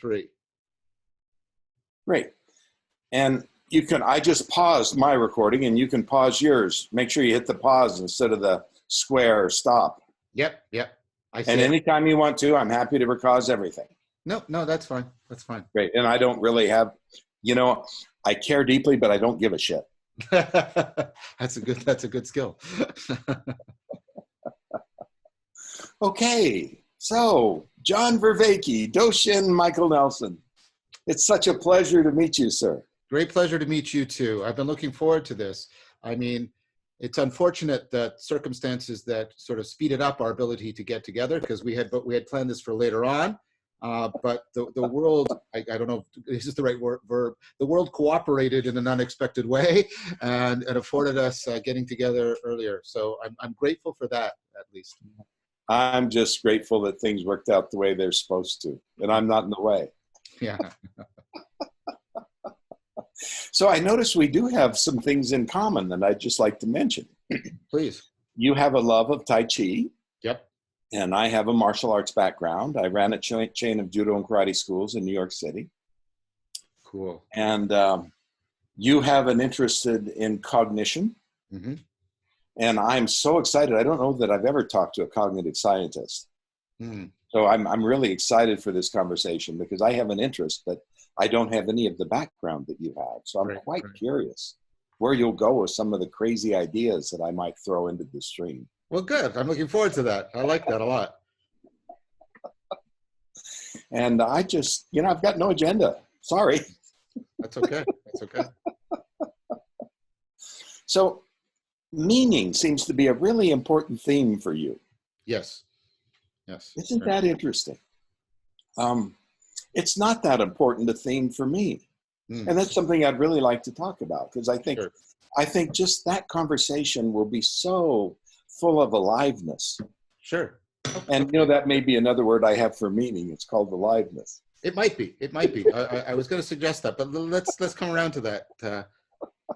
3. Great. And you can, I just paused my recording and you can pause yours. Make sure you hit the pause instead of the square or stop. Yep. I see And it. anytime you want to, I'm happy to pause everything. No, that's fine. That's fine. Great. And I don't really have, I care deeply, but I don't give a shit. That's a good skill. Okay. So, John Vervaeke, Doshin, Michael Nelson. It's such a pleasure to meet you, sir. Great pleasure to meet you too. I've been looking forward to this. I mean, it's unfortunate that circumstances that sort of speeded up our ability to get together, because we had planned this for later on. But the world, I don't know if this is the right verb, the world cooperated in an unexpected way and afforded us getting together earlier. So I'm grateful for that, at least. I'm just grateful that things worked out the way they're supposed to, and I'm not in the way. Yeah. So I notice we do have some things in common that I'd just like to mention. Please. You have a love of Tai Chi. Yep. And I have a martial arts background. I ran a chain of judo and karate schools in New York City. Cool. And you have an interest in cognition. Mm-hmm. And I'm so excited. I don't know that I've ever talked to a cognitive scientist. Mm. So I'm really excited for this conversation because I have an interest, but I don't have any of the background that you have. So I'm quite curious where you'll go with some of the crazy ideas that I might throw into the stream. Well, good. I'm looking forward to that. I like that a lot. And I just, I've got no agenda. Sorry. That's okay. That's okay. So meaning seems to be a really important theme for you. Yes. Isn't that interesting? It's not that important a theme for me. Mm. And that's something I'd really like to talk about, because I think just that conversation will be so full of aliveness. Sure. And that may be another word I have for meaning. It's called aliveness. It might be. I was going to suggest that, but let's come around to that.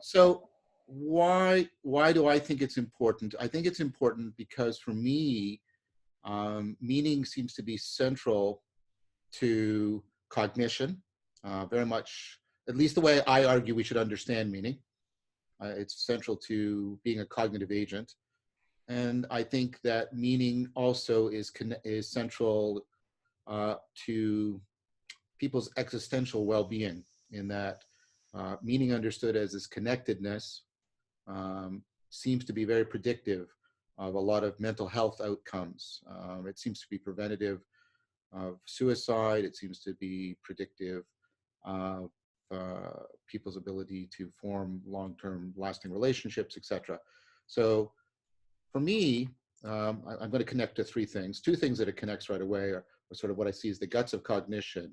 So why do I think it's important? I think it's important because for me, meaning seems to be central to cognition, very much, at least the way I argue we should understand meaning. It's central to being a cognitive agent. And I think that meaning also is central to people's existential well-being, in that meaning understood as this connectedness seems to be very predictive of a lot of mental health outcomes. It seems to be preventative of suicide. It seems to be predictive of people's ability to form long-term lasting relationships, etc. So for me, I'm going to connect to 3 things. 2 things that it connects right away are sort of what I see as the guts of cognition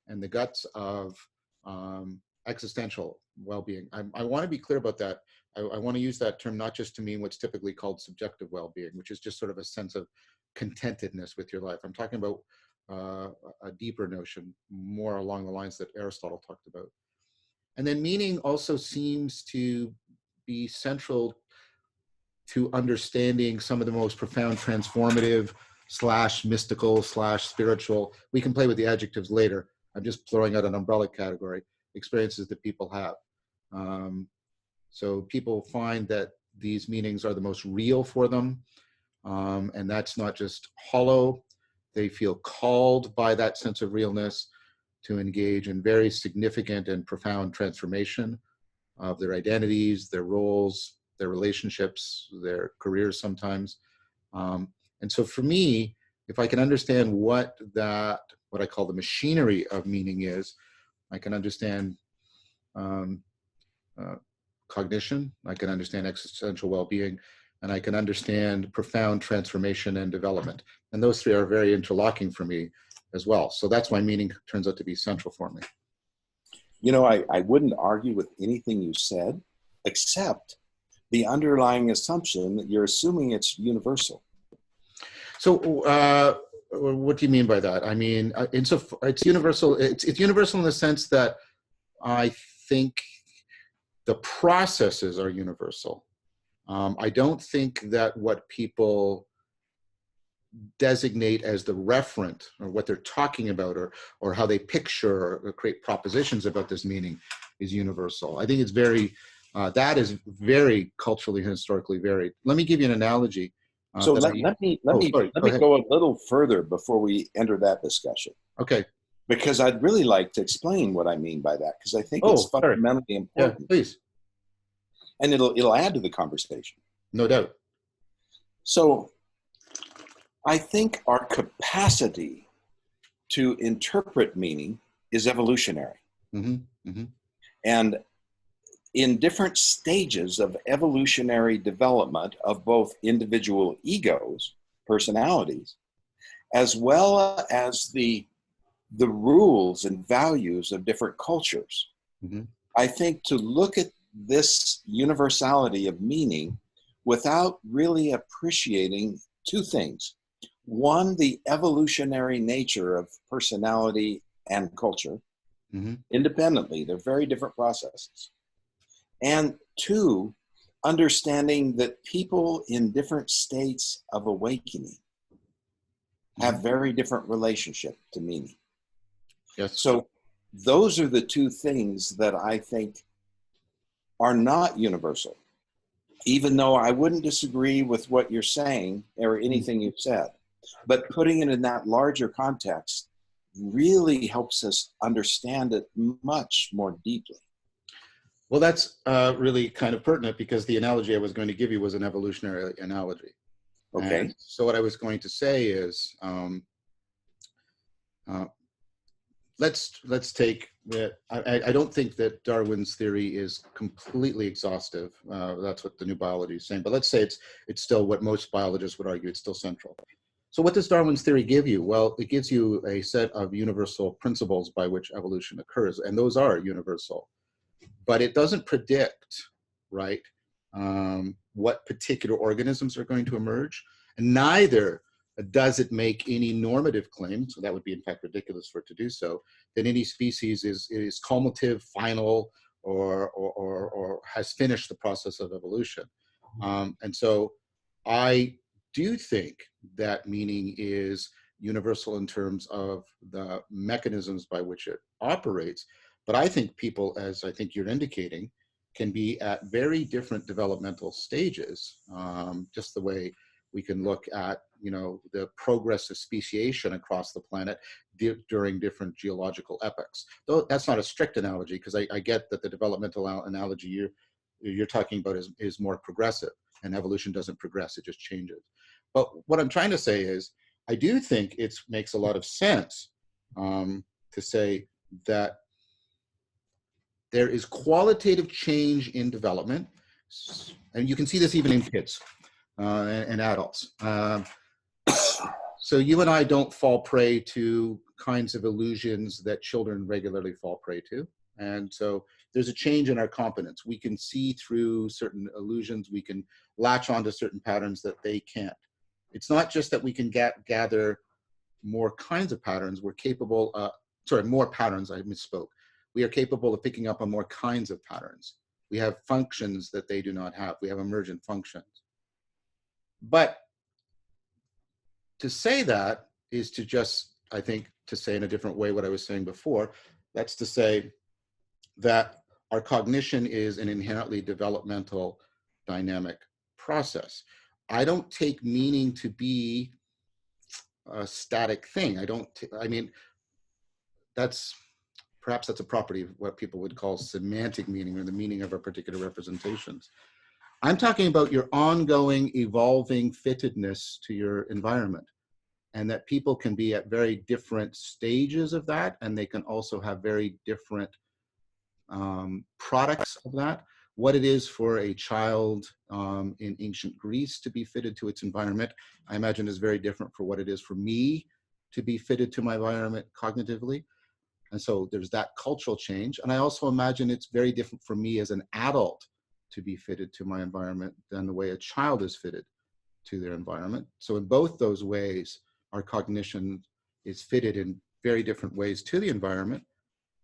and the guts of existential well-being. I want to be clear about that. I want to use that term not just to mean what's typically called subjective well-being, which is just sort of a sense of contentedness with your life. I'm talking about a deeper notion, more along the lines that Aristotle talked about. And then meaning also seems to be central to understanding some of the most profound transformative / mystical / spiritual, we can play with the adjectives later, I'm just throwing out an umbrella category, experiences that people have. So people find that these meanings are the most real for them. And that's not just hollow. They feel called by that sense of realness to engage in very significant and profound transformation of their identities, their roles, their relationships, their careers sometimes. And so for me, if I can understand what I call the machinery of meaning is, I can understand cognition, I can understand existential well-being, and I can understand profound transformation and development. And those 3 are very interlocking for me as well. So that's why meaning turns out to be central for me. I wouldn't argue with anything you said, except the underlying assumption that you're assuming it's universal. So what do you mean by that? I mean, it's universal. It's universal in the sense that I think the processes are universal. I don't think that what people designate as the referent, or what they're talking about, or how they picture or create propositions about this meaning is universal. I think it's very, that is very culturally and historically varied. Let me give you an analogy. So let me Sorry, go a little further before we enter that discussion. Okay. Because I'd really like to explain what I mean by that, because I think it's fundamentally important. Yeah, please. And it'll add to the conversation. No doubt. So I think our capacity to interpret meaning is evolutionary. Mm-hmm. Mm-hmm. And in different stages of evolutionary development of both individual egos, personalities, as well as the rules and values of different cultures. Mm-hmm. I think to look at this universality of meaning without really appreciating two things. One, the evolutionary nature of personality and culture, Mm-hmm. independently. They're very different processes. And two, understanding that people in different states of awakening have very different relationship to meaning. Yes. So those are the two things that I think are not universal, even though I wouldn't disagree with what you're saying or anything you've said. But putting it in that larger context really helps us understand it much more deeply. Well, that's really kind of pertinent, because the analogy I was going to give you was an evolutionary analogy. Okay. And so what I was going to say is, let's take that. I don't think that Darwin's theory is completely exhaustive. That's what the new biology is saying. But let's say it's still what most biologists would argue. It's still central. So what does Darwin's theory give you? Well, it gives you a set of universal principles by which evolution occurs, and those are universal. But it doesn't predict, right, what particular organisms are going to emerge, and neither does it make any normative claim, so that would be in fact ridiculous for it to do so, that any species is cumulative, final, or has finished the process of evolution. And so I do think that meaning is universal in terms of the mechanisms by which it operates. But I think people, as I think you're indicating, can be at very different developmental stages, just the way we can look at, the progress of speciation across the planet during different geological epochs. Though that's not a strict analogy, because I get that the developmental analogy you're talking about is more progressive, and evolution doesn't progress, it just changes. But what I'm trying to say is, I do think it makes a lot of sense to say that there is qualitative change in development, and you can see this even in kids and adults. So you and I don't fall prey to kinds of illusions that children regularly fall prey to. And so there's a change in our competence. We can see through certain illusions. We can latch onto certain patterns that they can't. It's not just that we can gather more kinds of patterns. We're capable, more patterns, I misspoke. We are capable of picking up on more kinds of patterns. We have functions that they do not have. We have emergent functions. But to say that is to just, I think, to say in a different way what I was saying before. That's to say that our cognition is an inherently developmental dynamic process. I don't take meaning to be a static thing. Perhaps that's a property of what people would call semantic meaning, or the meaning of our particular representations. I'm talking about your ongoing, evolving fittedness to your environment, and that people can be at very different stages of that, and they can also have very different products of that. What it is for a child in ancient Greece to be fitted to its environment, I imagine is very different for what it is for me to be fitted to my environment cognitively. And so there's that cultural change. And I also imagine it's very different for me as an adult to be fitted to my environment than the way a child is fitted to their environment. So in both those ways, our cognition is fitted in very different ways to the environment.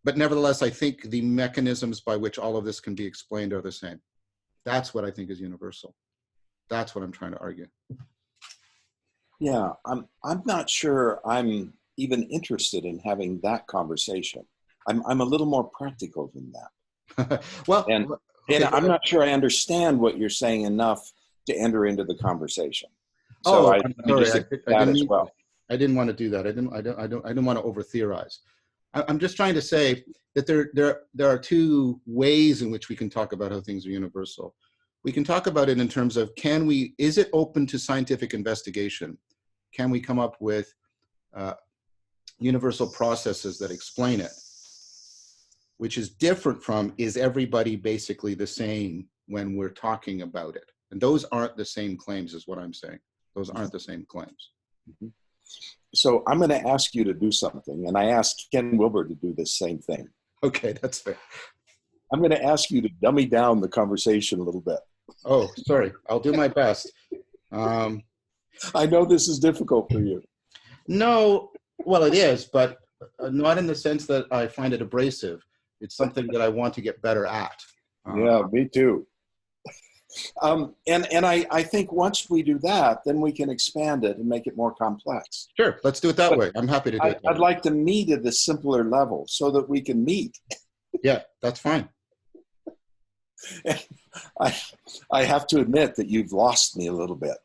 But nevertheless, I think the mechanisms by which all of this can be explained are the same. That's what I think is universal. That's what I'm trying to argue. Yeah, I'm not sure I'm even interested in having that conversation. I'm a little more practical than that. Well, And okay, go I'm ahead. not sure I understand what you're saying enough to enter into the conversation. So Oh, I I'm let me sorry. just admit I that didn't as mean to. well. I didn't want to do that. I didn't want to over theorize. I'm just trying to say that there are two ways in which we can talk about how things are universal. We can talk about it in terms of, is it open to scientific investigation? Can we come up with uh, universal processes that explain it? Which is different from, is everybody basically the same when we're talking about it? And those aren't the same claims, is what I'm saying. Those aren't the same claims. Mhm. So I'm going to ask you to do something, and I asked Ken Wilber to do the same thing. Okay, that's fair. I'm going to ask you to dummy down the conversation a little bit. Oh, sorry. I'll do my best. Um, I know this is difficult for you. no, well, it is, but not in the sense that I find it abrasive. It's something that I want to get better at. Yeah, me too. And I think once we do that, then we can expand it and make it more complex. Sure, let's do it that But way. I'm happy to do it that I'd way. like to meet at the simpler level so that we can meet. Yeah, that's fine. I, I have to admit that you've lost me a little bit.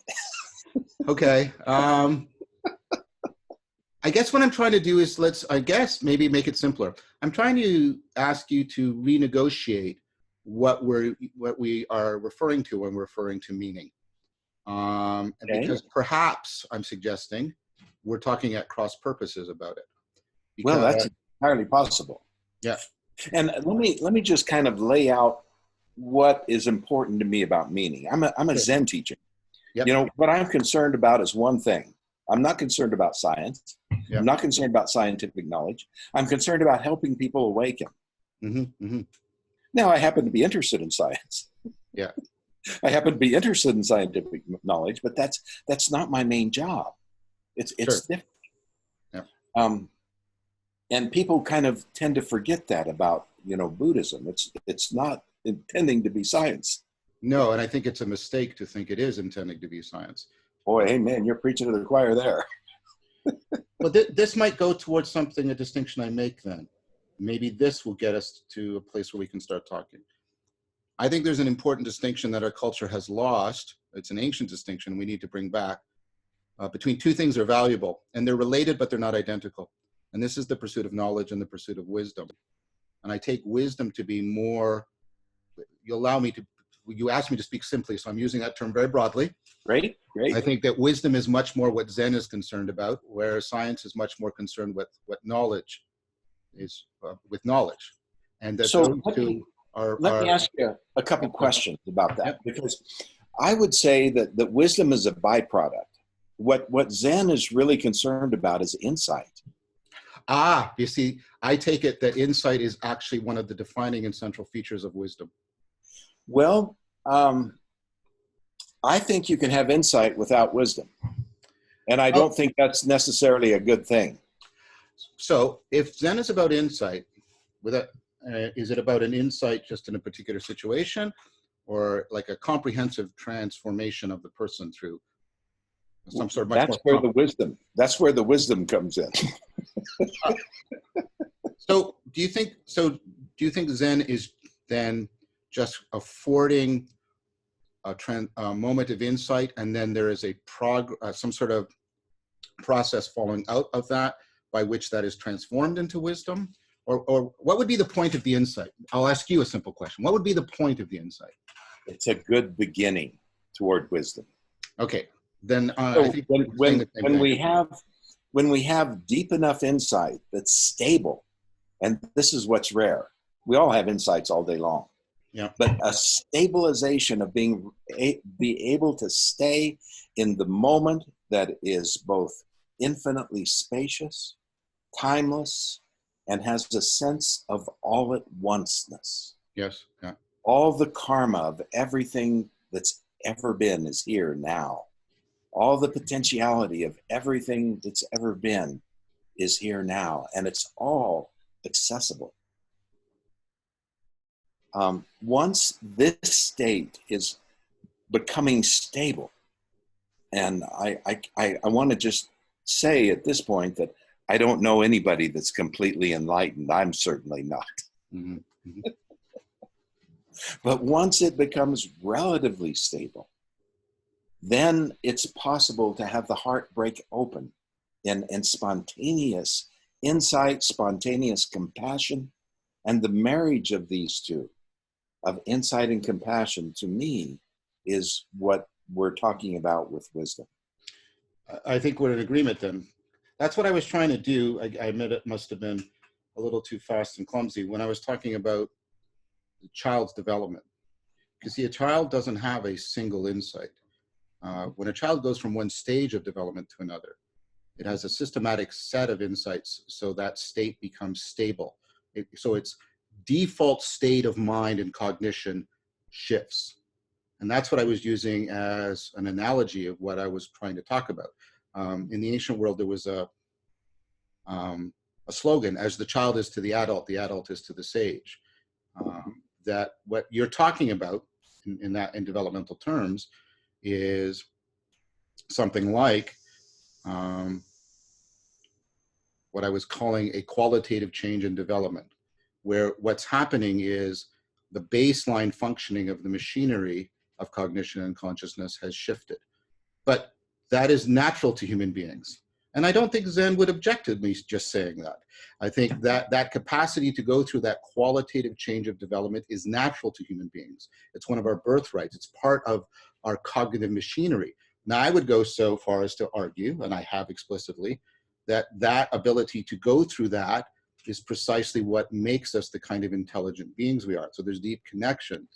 Okay. I guess what I'm trying to do is maybe make it simpler. I'm trying to ask you to renegotiate what we are referring to when we're referring to meaning. And Okay. because perhaps I'm suggesting we're talking at cross purposes about it. Well, Because, that's entirely possible. yeah. And let me just kind of lay out what is important to me about meaning. I'm a Zen teacher. Yep. You know, what I'm concerned about is one thing. I'm not concerned about science. Yep. I'm not concerned about scientific knowledge. I'm concerned about helping people awaken. Mm-hmm, mm-hmm. Now, I happen to be interested in science. Yeah. I happen to be interested in scientific knowledge, but that's not my main job. It's Sure. different. Yeah. And people kind of tend to forget that about, you know, Buddhism. It's not intending to be science. No, and I think it's a mistake to think it is intending to be science. Boy, amen. You're preaching to the choir there. But this might go towards a distinction I make then. Maybe this will get us to a place where we can start talking. I think there's an important distinction that our culture has lost. It's an ancient distinction we need to bring back between two things that are valuable, and they're related, but they're not identical. And this is the pursuit of knowledge and the pursuit of wisdom. And I take wisdom to be more, you asked me to speak simply, so I'm using that term very broadly. Great. I think that wisdom is much more what Zen is concerned about, whereas science is much more concerned with what knowledge is, with knowledge. And that So those two let me ask you a couple questions about that, because I would say that wisdom is a byproduct. What Zen is really concerned about is insight. You see, I take it that insight is actually one of the defining and central features of wisdom. Well, I think you can have insight without wisdom. And I don't think that's necessarily a good thing. So if Zen is about insight, is it about an insight just in a particular situation, or like a comprehensive transformation of the person through some sort of much That's more where the wisdom comes in. So do you think Zen is then just affording a moment of insight, and then there is some sort of process following out of that by which that is transformed into wisdom? Or what would be the point of the insight? I'll ask you a simple question. What would be the point of the insight? It's a good beginning toward wisdom. Okay, then So I think when we have deep enough insight that's stable, and this is what's rare. We all have insights all day long. Yeah. But a stabilization of be able to stay in the moment that is both infinitely spacious, timeless, and has a sense of all at onceness. Yes. Yeah. All the karma of everything that's ever been is here now. All the potentiality of everything that's ever been is here now, and it's all accessible. Once this state is becoming stable, And I want to just say at this point that I don't know anybody that's completely enlightened. I'm certainly not. Mm-hmm. Mm-hmm. But once it becomes relatively stable, then it's possible to have the heart break open and spontaneous insight, spontaneous compassion, and the marriage of these two, of insight and compassion, to me, is what we're talking about with wisdom. I think we're in agreement then. That's what I was trying to do. I admit it must have been a little too fast and clumsy when I was talking about the child's development. Because see, a child doesn't have a single insight. When a child goes from one stage of development to another, it has a systematic set of insights, so that state becomes stable. So its default state of mind and cognition shifts. And that's what I was using as an analogy of what I was trying to talk about. In the ancient world, there was a slogan: as the child is to the adult is to the sage. That what you're talking about in developmental terms is something like what I was calling a qualitative change in development, where what's happening is the baseline functioning of the machinery of cognition and consciousness has shifted. But that is natural to human beings. And I don't think Zen would object to me just saying that. I think that that capacity to go through that qualitative change of development is natural to human beings. It's one of our birthrights. It's part of our cognitive machinery. Now, I would go so far as to argue, and I have explicitly, that that ability to go through that is precisely what makes us the kind of intelligent beings we are. So there's deep connection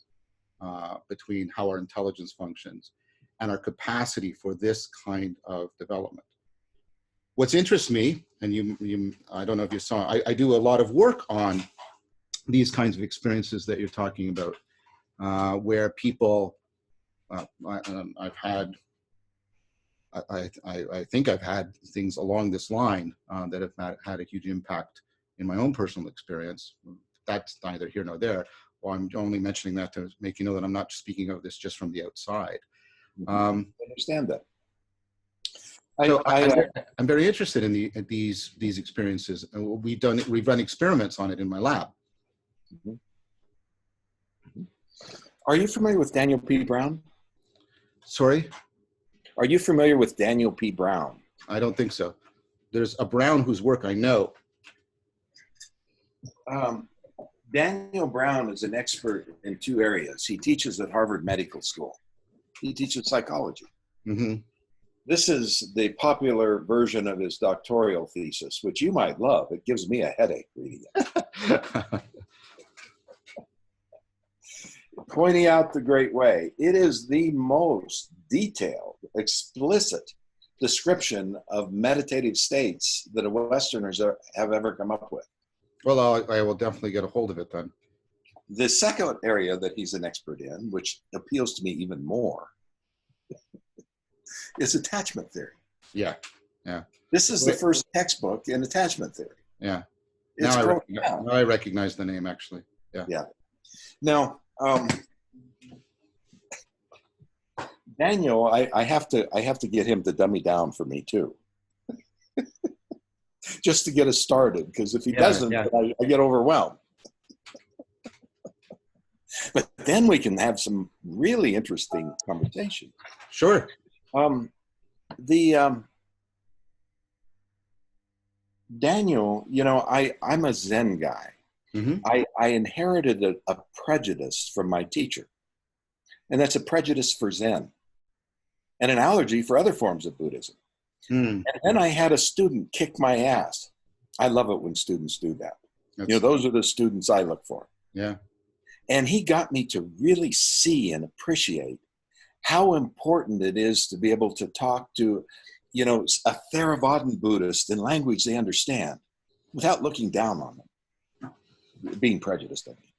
between how our intelligence functions and our capacity for this kind of development. What's interests me, and I don't know if you saw, I do a lot of work on these kinds of experiences that you're talking about, where people, I've had, I think I've had things along this line that have had a huge impact in my own personal experience. That's neither here nor there. Well, I'm only mentioning that to make you know that I'm not speaking of this just from the outside. I understand that. I'm very interested in these experiences, and we've run experiments on it in my lab. Are you familiar with Daniel P. Brown? Sorry? Are you familiar with Daniel P. Brown? I don't think so. There's a Brown whose work I know. Daniel Brown is an expert in two areas. He teaches at Harvard Medical School. He teaches psychology. Mm-hmm. This is the popular version of his doctoral thesis, which you might love. It gives me a headache reading it. Pointing out the great way. It is the most detailed, explicit description of meditative states that Westerners have ever come up with. Well, I will definitely get a hold of it then. The second area that he's an expert in, which appeals to me even more, is attachment theory. Yeah, yeah. This is the first textbook in attachment theory. Yeah. Now I recognize the name, actually. Yeah. Yeah. Now, Daniel, I have to get him to dummy down for me too, just to get us started. Because if he doesn't, I get overwhelmed. But then we can have some really interesting conversation. Sure. Daniel, you know, I'm a Zen guy. Mm-hmm. I inherited a prejudice from my teacher, and that's a prejudice for Zen and an allergy for other forms of Buddhism. And then I had a student kick my ass. I love it when students do that. Those are the students I look for. Yeah. And he got me to really see and appreciate how important it is to be able to talk to, a Theravadan Buddhist in language they understand without looking down on them, being prejudiced, I mean.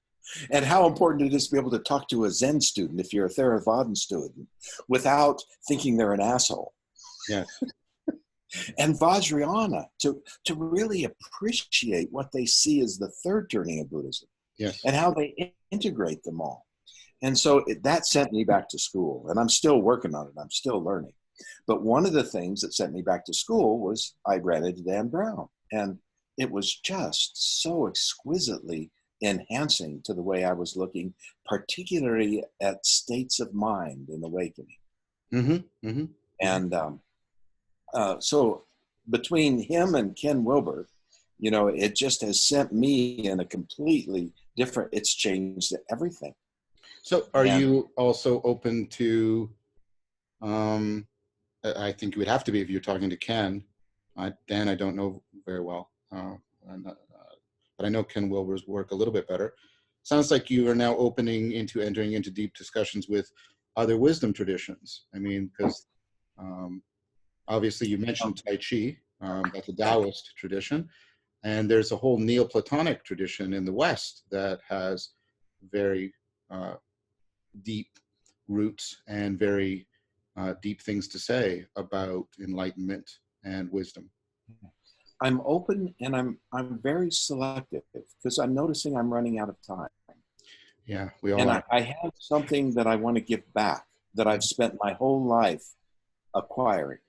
And how important it is to be able to talk to a Zen student, if you're a Theravadan student, without thinking they're an asshole. Yeah. And Vajrayana, to really appreciate what they see as the third turning of Buddhism. Yes. And how they integrate them all. And so that sent me back to school, and I'm still working on it. I'm still learning. But one of the things that sent me back to school was I ran into Dan Brown. And it was just so exquisitely enhancing to the way I was looking, particularly at states of mind in awakening. Mm-hmm, mm-hmm. And so between him and Ken Wilber, you know, it just has sent me in a completely different, it's changed everything. So are you also open to, I think you would have to be if you're talking to Ken. Dan, I don't know very well, but I know Ken Wilber's work a little bit better. Sounds like you are now entering into deep discussions with other wisdom traditions. I mean, because obviously you mentioned Tai Chi, that's a Taoist tradition, and there's a whole Neoplatonic tradition in the West that has very deep roots and very deep things to say about enlightenment and wisdom. I'm open, and I'm very selective because I'm noticing I'm running out of time. Yeah, we all and are. I have something that I want to give back that I've spent my whole life acquiring.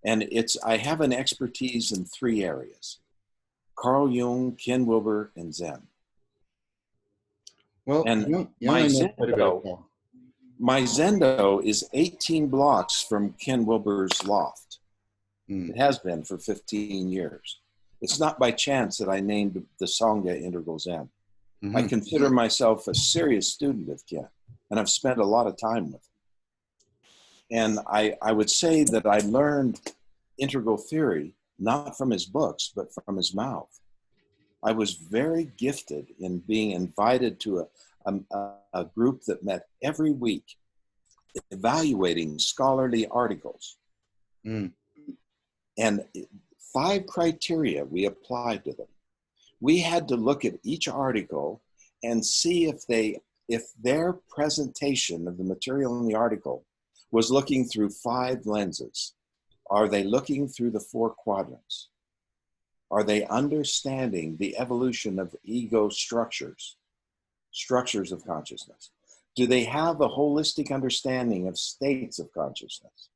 And I have an expertise in 3 areas: Carl Jung, Ken Wilber, and Zen. Well, And Young I know quite a bit as well. My Zendo is 18 blocks from Ken Wilber's loft. It has been for 15 years. It's not by chance that I named the Sangha Integral Zen. Mm-hmm. I consider myself a serious student of Ken, and I've spent a lot of time with him. And I would say that I learned integral theory not from his books, but from his mouth. I was very gifted in being invited to a group that met every week, evaluating scholarly articles. And 5 criteria we applied to them. We had to look at each article and see if their presentation of the material in the article was looking through 5 lenses. Are they looking through the 4 quadrants? Are they understanding the evolution of ego structures of consciousness? Do they have a holistic understanding of states of consciousness?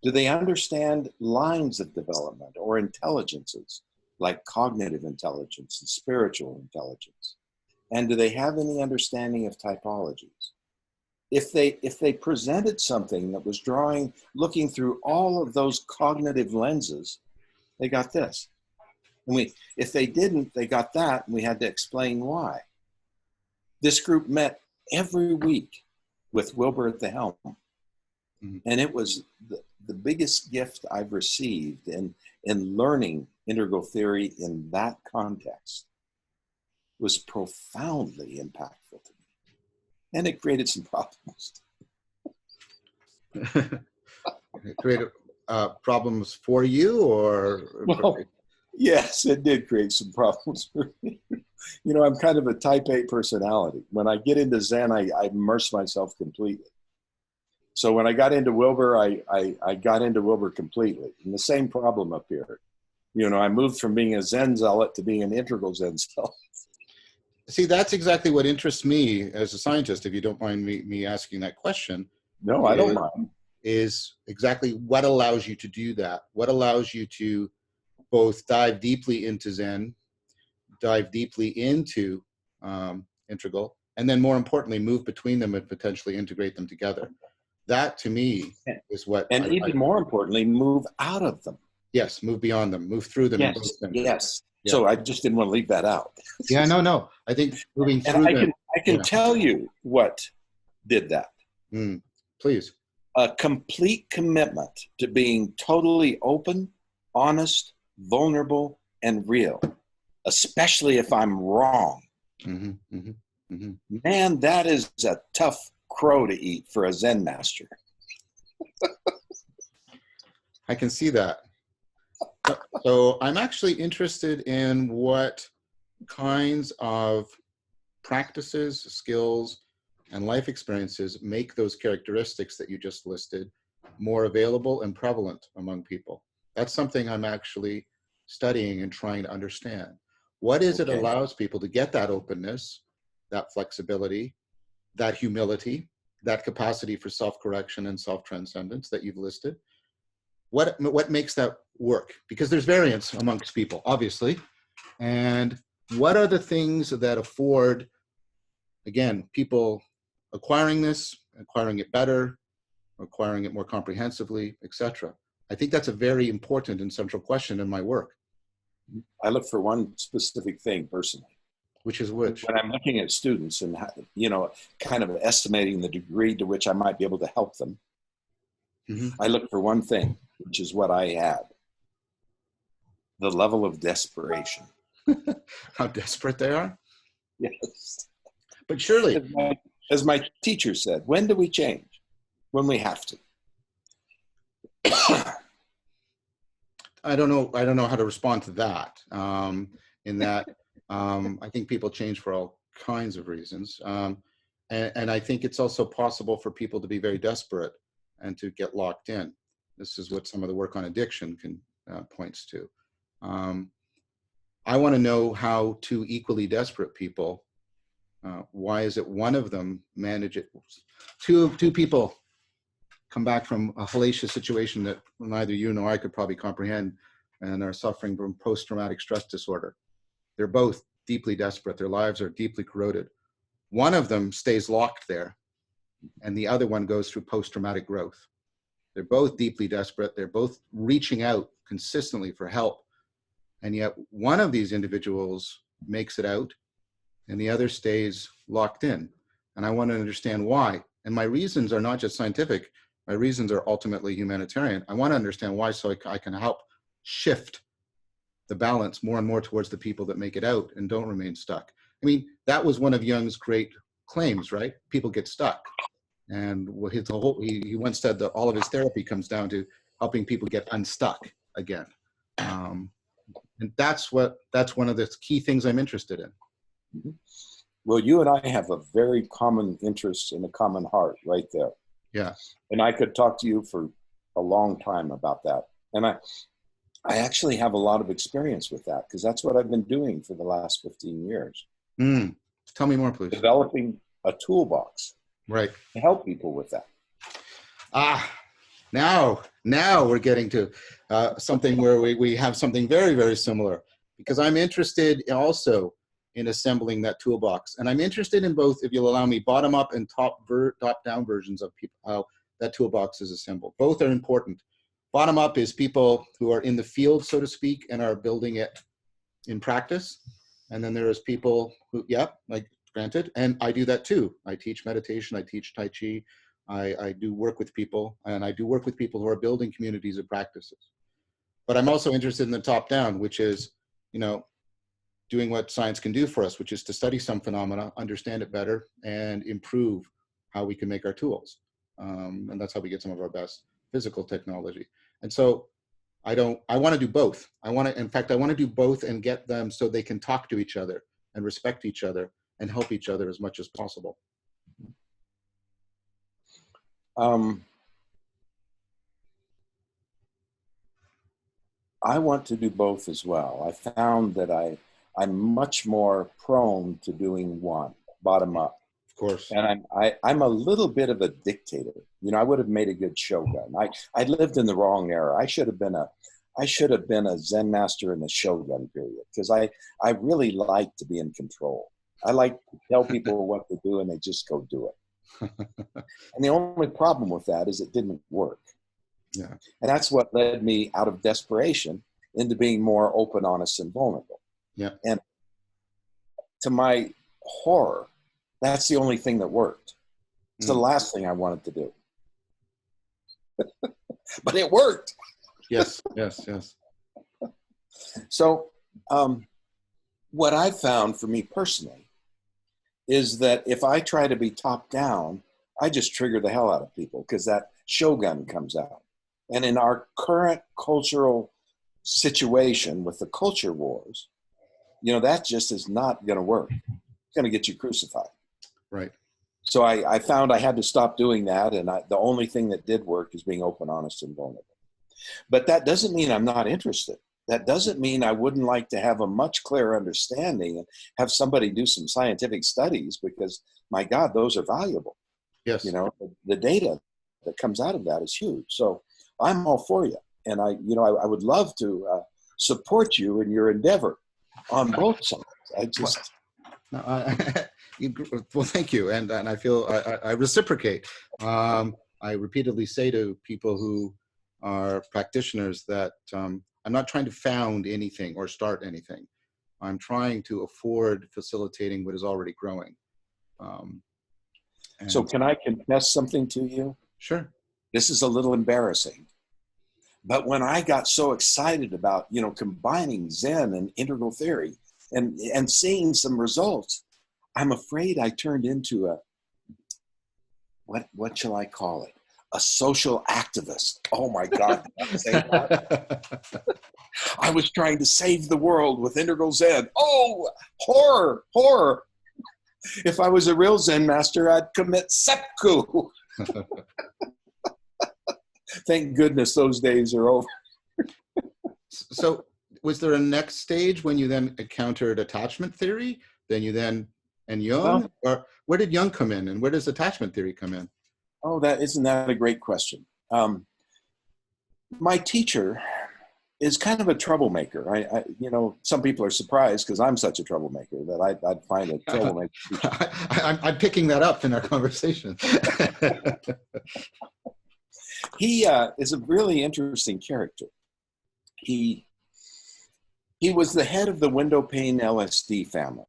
Do they understand lines of development or intelligences like cognitive intelligence and spiritual intelligence? And do they have any understanding of typologies? If they presented something that was looking through all of those cognitive lenses, they got this. And if they didn't, they got that, and we had to explain why. This group met every week with Wilber at the helm. And it was the biggest gift I've received in learning integral theory in that context. It was profoundly impactful to me. And it created some problems. It created problems for you, or? Well, yes, it did create some problems for me. You know, I'm kind of a type A personality. When I get into Zen, I immerse myself completely. So when I got into Wilber, I got into Wilber completely. And the same problem appeared. You know, I moved from being a Zen zealot to being an integral Zen zealot. See, that's exactly what interests me as a scientist, if you don't mind me asking that question. No, I don't mind. Is exactly what allows you to do that. What allows you to both dive deeply into Zen, dive deeply into integral, and then more importantly, move between them and potentially integrate them together. That to me is what. And even more importantly, move out of them. Yes, move beyond them, move through them. Yes, yes. Yeah. So I just didn't want to leave that out. Yeah, no. I think moving through them. I can tell you what did that. Please. A complete commitment to being totally open, honest, vulnerable, and real, especially if I'm wrong. Man, that is a tough crow to eat for a Zen master. I can see that. So I'm actually interested in what kinds of practices, skills, and life experiences make those characteristics that you just listed more available and prevalent among people. That's something I'm actually studying and trying to understand. What is it allows people to get that openness, that flexibility, that humility, that capacity for self-correction and self-transcendence that you've listed. What makes that work? Because there's variance amongst people, obviously. And what are the things that afford, again, people acquiring this, acquiring it better, acquiring it more comprehensively, etc.? I think that's a very important and central question in my work. I look for one specific thing personally. Which is which? When I'm looking at students and, kind of estimating the degree to which I might be able to help them, I look for one thing, which is what I had: the level of desperation. How desperate they are? Yes. But surely, as my teacher said, when do we change? When we have to. I don't know how to respond to that. In that, I think people change for all kinds of reasons. And I think it's also possible for people to be very desperate and to get locked in. This is what some of the work on addiction points to. I want to know how two equally desperate people, why is it one of them manage it? Two people come back from a hellacious situation that neither you nor I could probably comprehend and are suffering from post-traumatic stress disorder. They're both deeply desperate. Their lives are deeply corroded. One of them stays locked there, and the other one goes through post-traumatic growth. They're both deeply desperate. They're both reaching out consistently for help. And yet one of these individuals makes it out and the other stays locked in. And I want to understand why. And my reasons are not just scientific. My reasons are ultimately humanitarian. I want to understand why, so I can help shift the balance more and more towards the people that make it out and don't remain stuck. I mean, that was one of Jung's great claims, right? People get stuck. And he once said that all of his therapy comes down to helping people get unstuck again. And that's one of the key things I'm interested in. Mm-hmm. Well, you and I have a very common interest and a common heart right there. Yeah. And I could talk to you for a long time about that. And I actually have a lot of experience with that, because that's what I've been doing for the last 15 years. Tell me more, please. Developing a toolbox. Right. To help people with that. Now we're getting to something where we have something very, very similar, because I'm interested also in assembling that toolbox. And I'm interested in both, if you'll allow me, bottom up and top down versions of people, how that toolbox is assembled. Both are important. Bottom up is people who are in the field, so to speak, and are building it in practice. And then there is people who, like granted, and I do that too. I teach meditation, I teach Tai Chi, I do work with people, and I do work with people who are building communities of practices. But I'm also interested in the top down, which is, doing what science can do for us, which is to study some phenomena, understand it better, and improve how we can make our tools. And that's how we get some of our best physical technology. And so I want to do both. In fact, I want to do both and get them so they can talk to each other and respect each other and help each other as much as possible. I want to do both as well. I found that I'm much more prone to doing one, bottom up. Of course. And I'm a little bit of a dictator. I would have made a good shogun. I lived in the wrong era. I should have been a Zen master in the shogun period, because I really like to be in control. I like to tell people what to do and they just go do it. And the only problem with that is it didn't work. Yeah. And that's what led me out of desperation into being more open, honest, and vulnerable. Yeah. And to my horror, that's the only thing that worked. It's the last thing I wanted to do. But it worked. Yes. So what I found for me personally is that if I try to be top down, I just trigger the hell out of people, because that shogun comes out. And in our current cultural situation with the culture wars, that just is not going to work. It's going to get you crucified. Right. So I found I had to stop doing that. And the only thing that did work is being open, honest, and vulnerable. But that doesn't mean I'm not interested. That doesn't mean I wouldn't like to have a much clearer understanding and have somebody do some scientific studies, because, my God, those are valuable. Yes. The data that comes out of that is huge. So I'm all for you. And I would love to support you in your endeavor on both sides. I just... No, well, thank you. And I feel I reciprocate. I repeatedly say to people who are practitioners that I'm not trying to found anything or start anything. I'm trying to afford facilitating what is already growing. So can I confess something to you? Sure. This is a little embarrassing. But when I got so excited about, combining Zen and integral theory and seeing some results, I'm afraid I turned into what shall I call it? A social activist. Oh my God. Did I say that? I was trying to save the world with integral Zen. Oh, horror, horror. If I was a real Zen master, I'd commit seppuku. Thank goodness those days are over. So was there a next stage when you then encountered attachment theory? And Jung? Or where did Jung come in, and where does attachment theory come in? Oh, isn't that a great question? My teacher is kind of a troublemaker. I some people are surprised because I'm such a troublemaker that I'd find a troublemaker teacher. I'm picking that up in our conversation. He is a really interesting character. He was the head of the window pane LSD family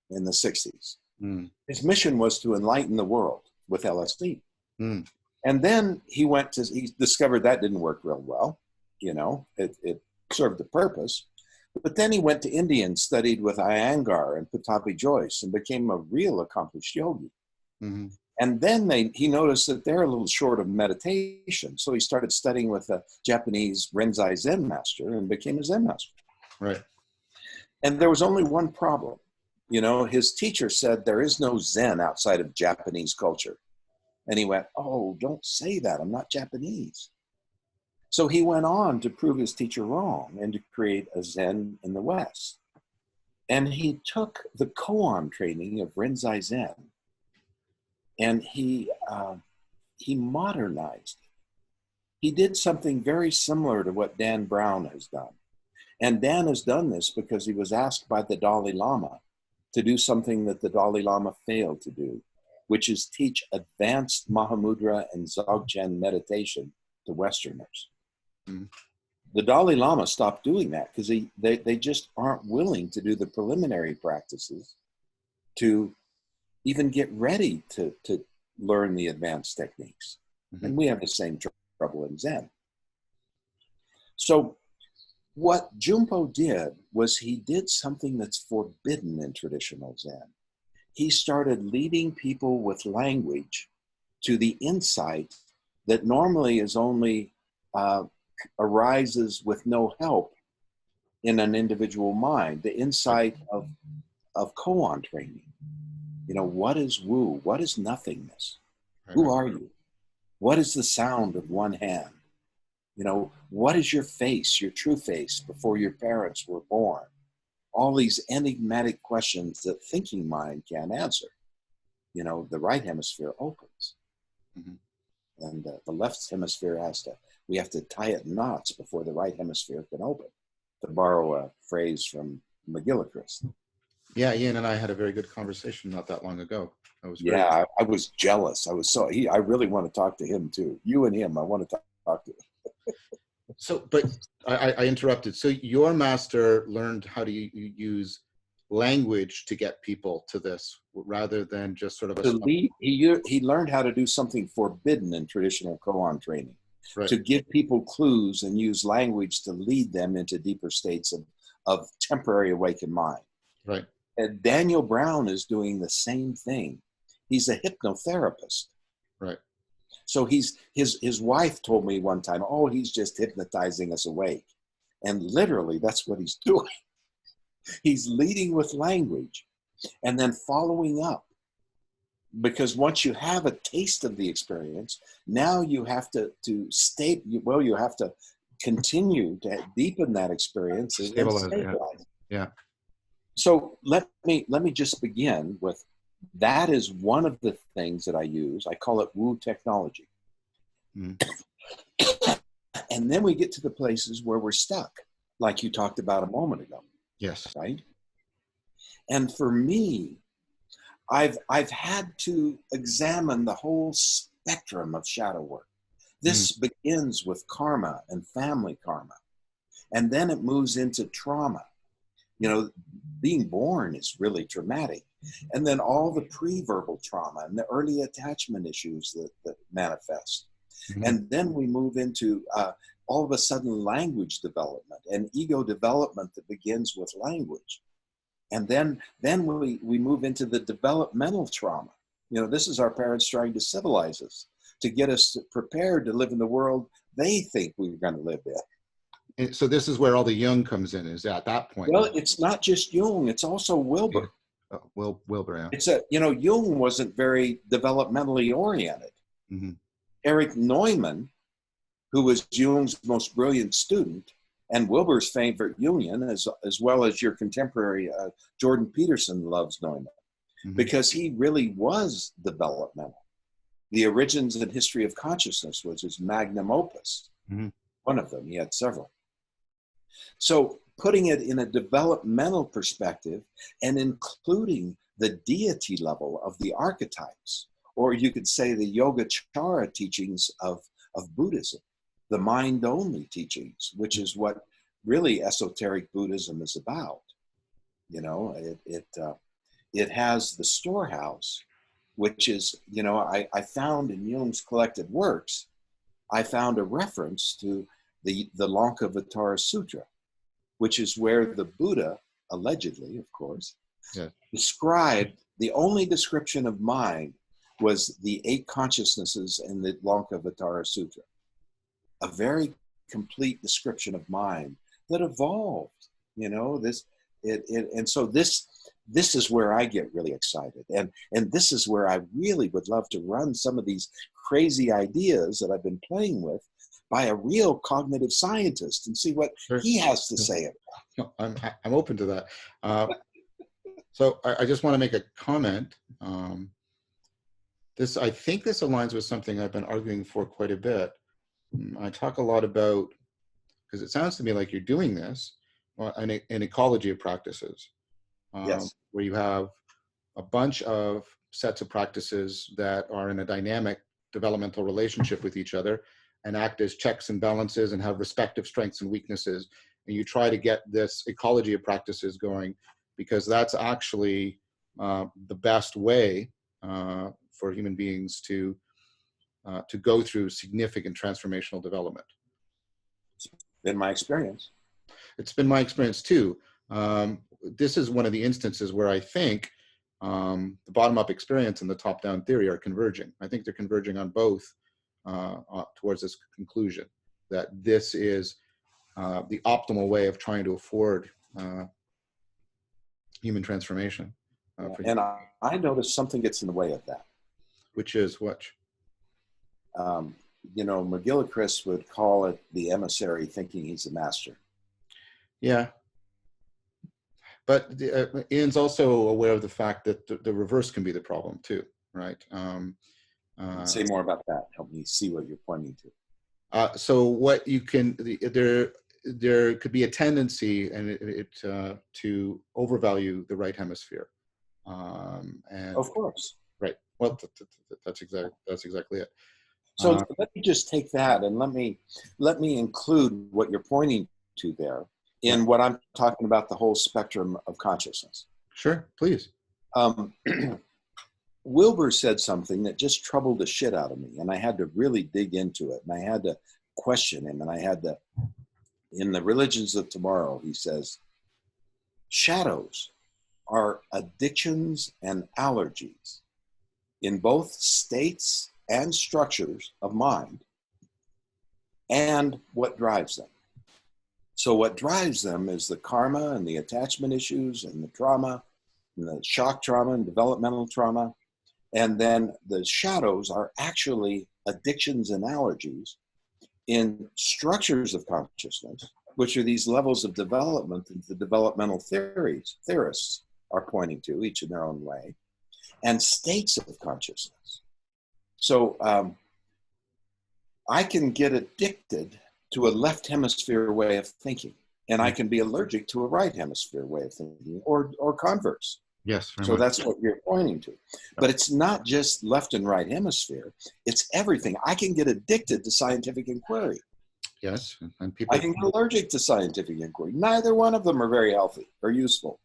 in the 60s. Mm. His mission was to enlighten the world with LSD. Mm. And then he discovered that didn't work real well. It served the purpose. But then he went to India and studied with Iyengar and Pattabhi Jois and became a real accomplished yogi. Mm-hmm. And then he noticed that they're a little short of meditation. So he started studying with a Japanese Rinzai Zen master and became a Zen master. Right. And there was only one problem. His teacher said, there is no Zen outside of Japanese culture. And he went, oh, don't say that. I'm not Japanese. So he went on to prove his teacher wrong and to create a Zen in the West. And he took the koan training of Rinzai Zen and he modernized it. He did something very similar to what Dan Brown has done. And Dan has done this because he was asked by the Dalai Lama to do something that the Dalai Lama failed to do, which is teach advanced Mahamudra and Dzogchen meditation to Westerners. Mm-hmm. The Dalai Lama stopped doing that because they just aren't willing to do the preliminary practices to even get ready to learn the advanced techniques. Mm-hmm. And we have the same trouble in Zen. So what Jumpo did was he did something that's forbidden in traditional Zen. He started leading people with language to the insight that normally is only arises with no help in an individual mind, the insight of koan training. What is Wu? What is nothingness? Who are you? What is the sound of one hand? What is your face, your true face, before your parents were born? All these enigmatic questions that thinking mind can't answer. The right hemisphere opens. Mm-hmm. And the left hemisphere we have to tie it in knots before the right hemisphere can open, to borrow a phrase from McGillichrist. Yeah, Ian and I had a very good conversation not that long ago. I was jealous. I really want to talk to him too. You and him, I want to talk to him. So, but I interrupted. So your master learned how to use language to get people to this rather than just sort of he learned how to do something forbidden in traditional koan training. Right. To give people clues and use language to lead them into deeper states of temporary awakened mind. Right. And Daniel Brown is doing the same thing. He's a hypnotherapist. Right. So his wife told me one time, oh, he's just hypnotizing us awake. And literally that's what he's doing. He's leading with language and then following up. Because once you have a taste of the experience, now you have to you have to continue to deepen that experience and stabilize. Yeah. So let me just begin with that is one of the things that I use. I call it woo technology. Mm. And then we get to the places where we're stuck, like you talked about a moment ago. Yes. Right. And for me, I've had to examine the whole spectrum of shadow work. This begins with karma and family karma, and then it moves into trauma. You know, being born is really traumatic. And then all the pre-verbal trauma and the early attachment issues that manifest. Mm-hmm. And then we move into all of a sudden language development and ego development that begins with language. And then we move into the developmental trauma. You know, this is our parents trying to civilize us, to get us prepared to live in the world they think we're going to live in. And so this is where all the Jung comes in, is at that point. Well, it's not just Jung, it's also Wilber. Yeah. Wilber, yeah. It's Jung wasn't very developmentally oriented. Mm-hmm. Erich Neumann, who was Jung's most brilliant student and Wilber's favorite Jungian, as well as your contemporary Jordan Peterson loves Neumann, because he really was developmental. The Origins and History of Consciousness was his magnum opus. One of them, he had several. So putting it in a developmental perspective and including the deity level of the archetypes, or you could say the Yogacara teachings of Buddhism, the mind-only teachings, which is what really esoteric Buddhism is about. You know, it has the storehouse, which is, you know, I found in Jung's collected works, I found a reference to the Lankavatara Sutra, which is where the Buddha, allegedly, of course, described, the only description of mind was the 8 consciousnesses in the Lankavatara Sutra. A very complete description of mind that evolved, you know, and so this is where I get really excited. And this is where I really would love to run some of these crazy ideas that I've been playing with by a real cognitive scientist and see what he has to say about it. I'm open to that. So I just want to make a comment. I think this aligns with something I've been arguing for quite a bit. I talk a lot about, because it sounds to me like you're doing this, an ecology of practices, yes, where you have a bunch of sets of practices that are in a dynamic developmental relationship with each other and act as checks and balances and have respective strengths and weaknesses. And you try to get this ecology of practices going, because that's actually the best way for human beings to go through significant transformational development. In my experience. It's been my experience too. This is one of the instances where I think the bottom-up experience and the top-down theory are converging. I think they're converging on both towards this conclusion that this is the optimal way of trying to afford human transformation. And I noticed something gets in the way of that. Which is what? You know, McGillichrist would call it the emissary thinking he's a master. Yeah. But Ian's also aware of the fact that the reverse can be the problem too, right? Say more about that. Help me see what you're pointing to. So what you can, there could be a tendency to overvalue the right hemisphere. And of course. Right. Well, that's exactly it. So let me just take that and let me include what you're pointing to there in what I'm talking about, the whole spectrum of consciousness. Sure, please. Wilber said something that just troubled the shit out of me, and I had to really dig into it, and I had to question him, and I had to, in the Religions of Tomorrow, he says, shadows are addictions and allergies in both states and structures of mind, and what drives them. So what drives them is the karma and the attachment issues and the trauma and the shock trauma and developmental trauma. And then the shadows are actually addictions and allergies in structures of consciousness, which are these levels of development that the developmental theorists are pointing to, each in their own way. and states of consciousness. So I can get addicted to a left hemisphere way of thinking, and I can be allergic to a right hemisphere way of thinking, or converse. Yes. So that's what you're pointing to. But it's not just left and right hemisphere. It's everything. I can get addicted to scientific inquiry. Yes. And people, I can get allergic to scientific inquiry. Neither one of them are very healthy or useful.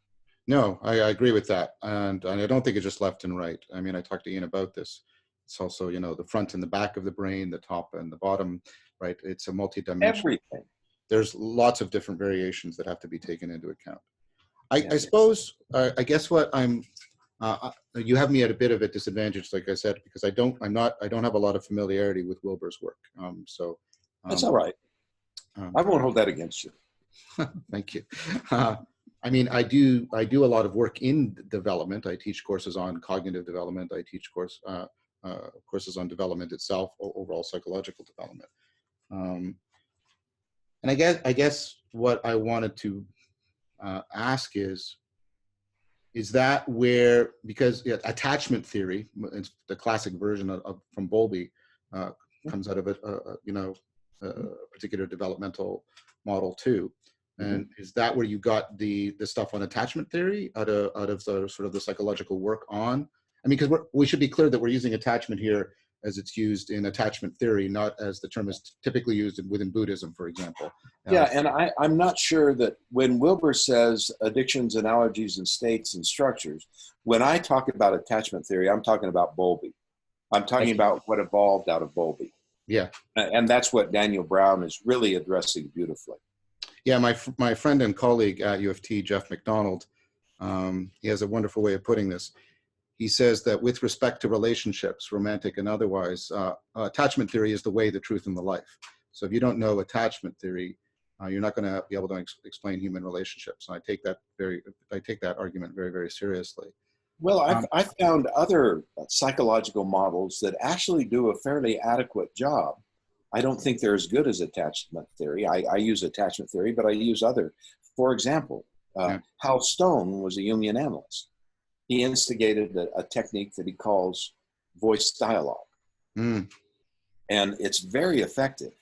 No, I agree with that. And I don't think it's just left and right. I mean, I talked to Ian about this. It's also, you know, the front and the back of the brain, the top and the bottom, right? It's a multi-dimensional. Everything. There's lots of different variations that have to be taken into account. I suppose, I guess what you have me at a bit of a disadvantage, like I said, because I don't have a lot of familiarity with Wilbur's work. That's all right. I won't hold that against you. Thank you. I mean, I do a lot of work in development. I teach courses on cognitive development. I teach courses on development itself, overall psychological development. And I guess what I wanted to ask is that where, because attachment theory, it's the classic version of from Bowlby, comes out of a particular developmental model too. And is that where you got the stuff on attachment theory out of the sort of the psychological work on? I mean, because we should be clear that we're using attachment here as it's used in attachment theory, not as the term is typically used within Buddhism, for example. Yeah, and I'm not sure that when Wilbur says addictions and allergies and states and structures, when I talk about attachment theory, I'm talking about Bowlby. I'm talking about what evolved out of Bowlby. Yeah. And that's what Daniel Brown is really addressing beautifully. Yeah, my friend and colleague at U of T, Jeff McDonald, he has a wonderful way of putting this. He says that with respect to relationships, romantic and otherwise, attachment theory is the way, the truth, and the life. So if you don't know attachment theory, you're not going to be able to explain human relationships. And I take that argument very, very seriously. Well, I've found other psychological models that actually do a fairly adequate job. I don't think they're as good as attachment theory. I use attachment theory, but I use other. For example, Hal Stone was a Jungian analyst. He instigated a technique that he calls voice dialogue. And it's very effective.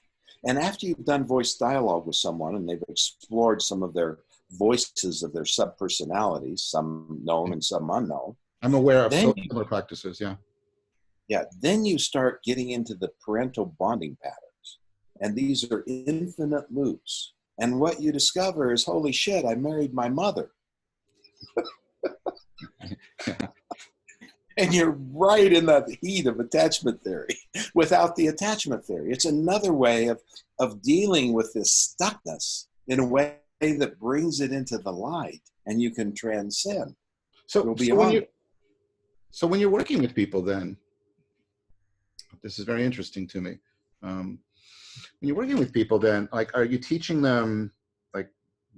And after you've done voice dialogue with someone and they've explored some of their voices of their subpersonalities, some known and some unknown. I'm aware of similar practices, yeah. Yeah, then you start getting into the parental bonding patterns. And these are infinite loops. And what you discover is, holy shit, I married my mother. And you're right in the heat of attachment theory without the attachment theory. It's another way of dealing with this stuckness in a way that brings it into the light and you can transcend. So when you're working with people then, this is very interesting to me. When you're working with people then, like, are you teaching them, like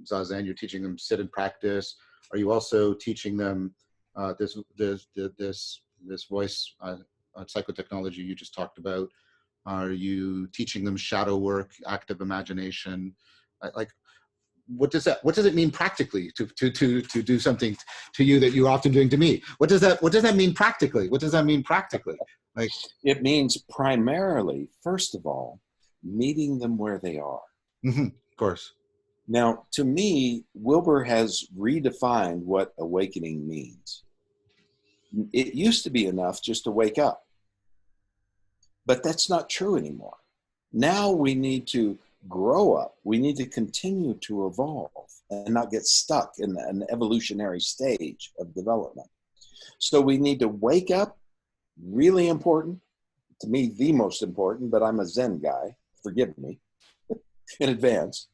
Zazen, you're teaching them sit and practice? Are you also teaching them this voice psychotechnology you just talked about? Are you teaching them shadow work, active imagination? Like, what does it mean practically to do something to you that you're often doing to me? What does that mean practically? What does that mean practically? Like, it means primarily, first of all, meeting them where they are. Of course. Now, to me, Wilbur has redefined what awakening means. It used to be enough just to wake up, but that's not true anymore. Now we need to grow up. We need to continue to evolve and not get stuck in an evolutionary stage of development. So we need to wake up, really important, to me, the most important, but I'm a Zen guy, forgive me in advance.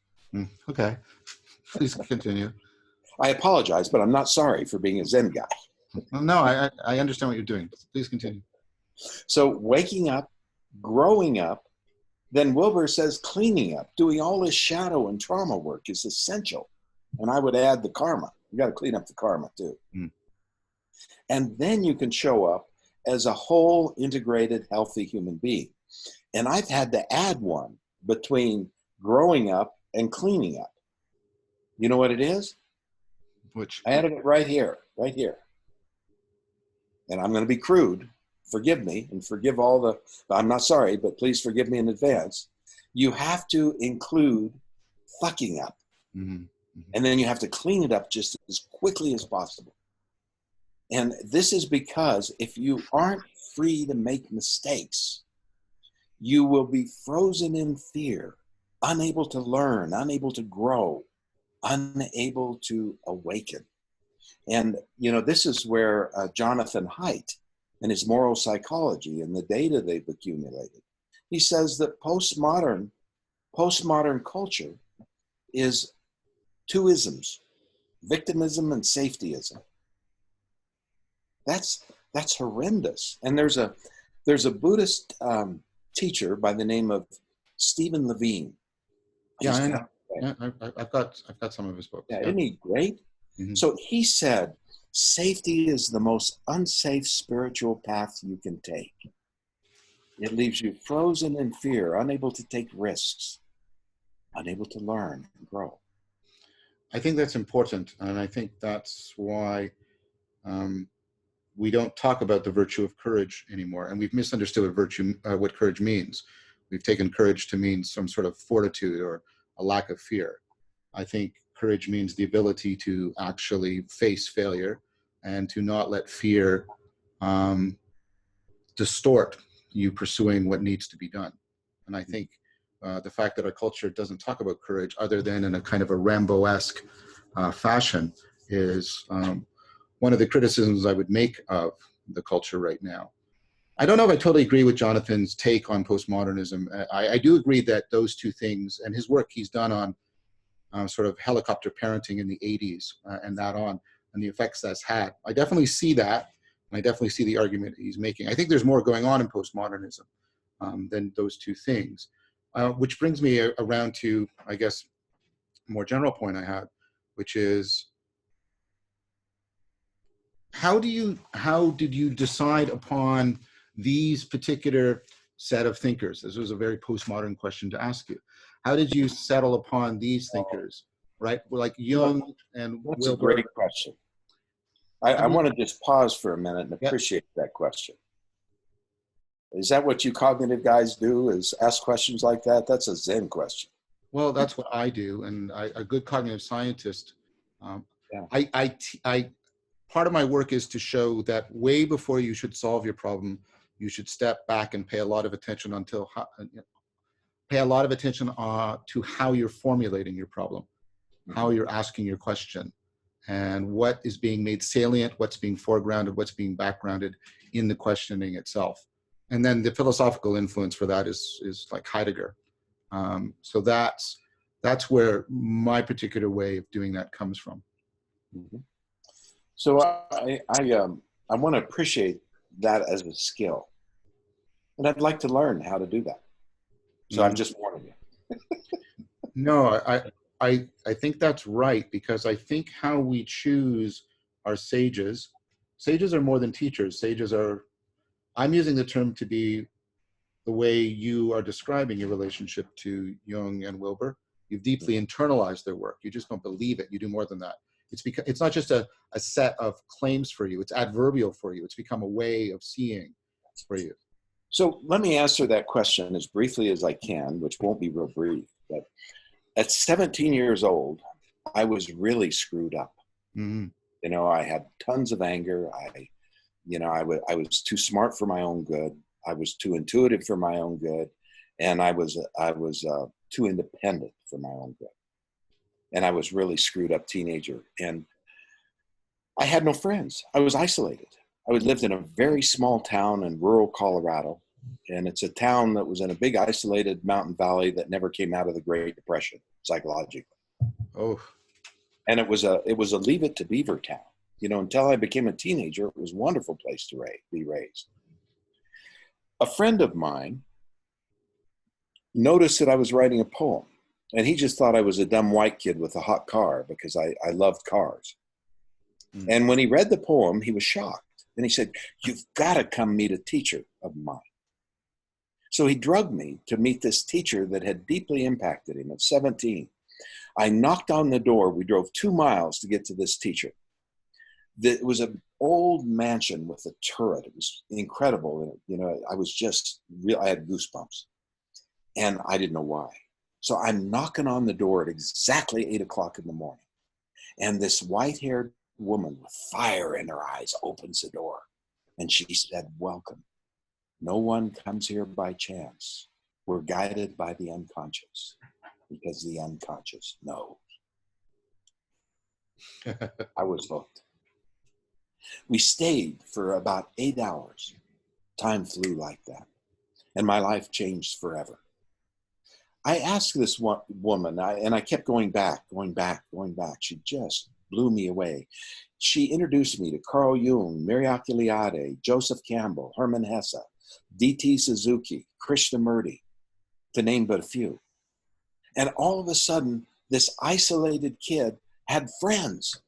Okay, please continue. I apologize, but I'm not sorry for being a Zen guy. No, I understand what you're doing. Please continue. So waking up, growing up, then Wilbur says cleaning up, doing all this shadow and trauma work is essential. And I would add the karma. You got to clean up the karma too. And then you can show up as a whole integrated, healthy human being. And I've had to add one between growing up and cleaning up. You know what it is? Which? I added it right here, right here. and I'm going to be crude, forgive me and forgive all the, I'm not sorry, but please forgive me in advance. You have to include fucking up. Mm-hmm. Mm-hmm. And then you have to clean it up just as quickly as possible. And this is because if you aren't free to make mistakes, you will be frozen in fear, unable to learn, unable to grow, unable to awaken. And, you know, this is where Jonathan Haidt and his moral psychology and the data they've accumulated, he says that postmodern culture is two isms, victimism and safetyism. That's horrendous. And there's a Buddhist teacher by the name of Stephen Levine. Yeah, I know. Yeah, I've got some of his books. Yeah, isn't he great? Mm-hmm. So he said, safety is the most unsafe spiritual path you can take. It leaves you frozen in fear, unable to take risks, unable to learn and grow. I think that's important, and I think that's why we don't talk about the virtue of courage anymore, and we've misunderstood what courage means. We've taken courage to mean some sort of fortitude or a lack of fear. I think courage means the ability to actually face failure and to not let fear distort you pursuing what needs to be done. And I think the fact that our culture doesn't talk about courage other than in a kind of a Rambo-esque fashion is one of the criticisms I would make of the culture right now. I don't know if I totally agree with Jonathan's take on postmodernism. I do agree that those two things, and his work he's done on sort of helicopter parenting in the 80s and the effects that's had. I definitely see that, and I definitely see the argument he's making. I think there's more going on in postmodernism than those two things, which brings me around to, I guess, a more general point I had, which is, how did you decide upon these particular set of thinkers? This was a very postmodern question to ask you. How did you settle upon these thinkers, right? Like Jung and That's Wilber. a great question. I want to just pause for a minute and appreciate that question. Is that what you cognitive guys do, is ask questions like that? That's a Zen question. Well, that's what I do. And a good cognitive scientist, part of my work is to show that way before you should solve your problem, you should step back and pay a lot of attention to how you're formulating your problem, how you're asking your question, and what is being made salient, what's being foregrounded, what's being backgrounded in the questioning itself. And then the philosophical influence for that is like Heidegger. So that's where my particular way of doing that comes from. Mm-hmm. So I want to appreciate that as a skill, and I'd like to learn how to do that. So I'm just warning you. No, I think that's right, because I think how we choose our sages are more than teachers. Sages are, I'm using the term to be the way you are describing your relationship to Jung and Wilber. You've deeply internalized their work. You just don't believe it. You do more than that. It's not just a set of claims for you. It's adverbial for you. It's become a way of seeing for you. So let me answer that question as briefly as I can, which won't be real brief. But at 17 years old, I was really screwed up. Mm-hmm. You know, I had tons of anger. I was too smart for my own good. I was too intuitive for my own good, and I was too independent for my own good. And I was really screwed up teenager, and I had no friends. I was isolated. I lived in a very small town in rural Colorado, and it's a town that was in a big isolated mountain valley that never came out of the Great Depression psychologically. Oh, and it was a Leave It to Beaver town. You know, until I became a teenager, it was a wonderful place to be raised. A friend of mine noticed that I was writing a poem, and he just thought I was a dumb white kid with a hot car because I loved cars. Mm. And when he read the poem, he was shocked. And he said, "You've got to come meet a teacher of mine." So he drugged me to meet this teacher that had deeply impacted him at 17. I knocked on the door. We drove 2 miles to get to this teacher. It was an old mansion with a turret. It was incredible. You know, I was just real. I had goosebumps, and I didn't know why. So I'm knocking on the door at exactly 8 o'clock in the morning, and this white-haired woman with fire in her eyes opens the door, and she said, "Welcome. No one comes here by chance. We're guided by the unconscious, because the unconscious knows." I was hooked. We stayed for about 8 hours. Time flew like that, and my life changed forever. I asked this woman, and I kept going back. She just blew me away. She introduced me to Carl Jung, Miriam Eliade, Joseph Campbell, Hermann Hesse, D.T. Suzuki, Krishnamurti, to name but a few. And all of a sudden, this isolated kid had friends.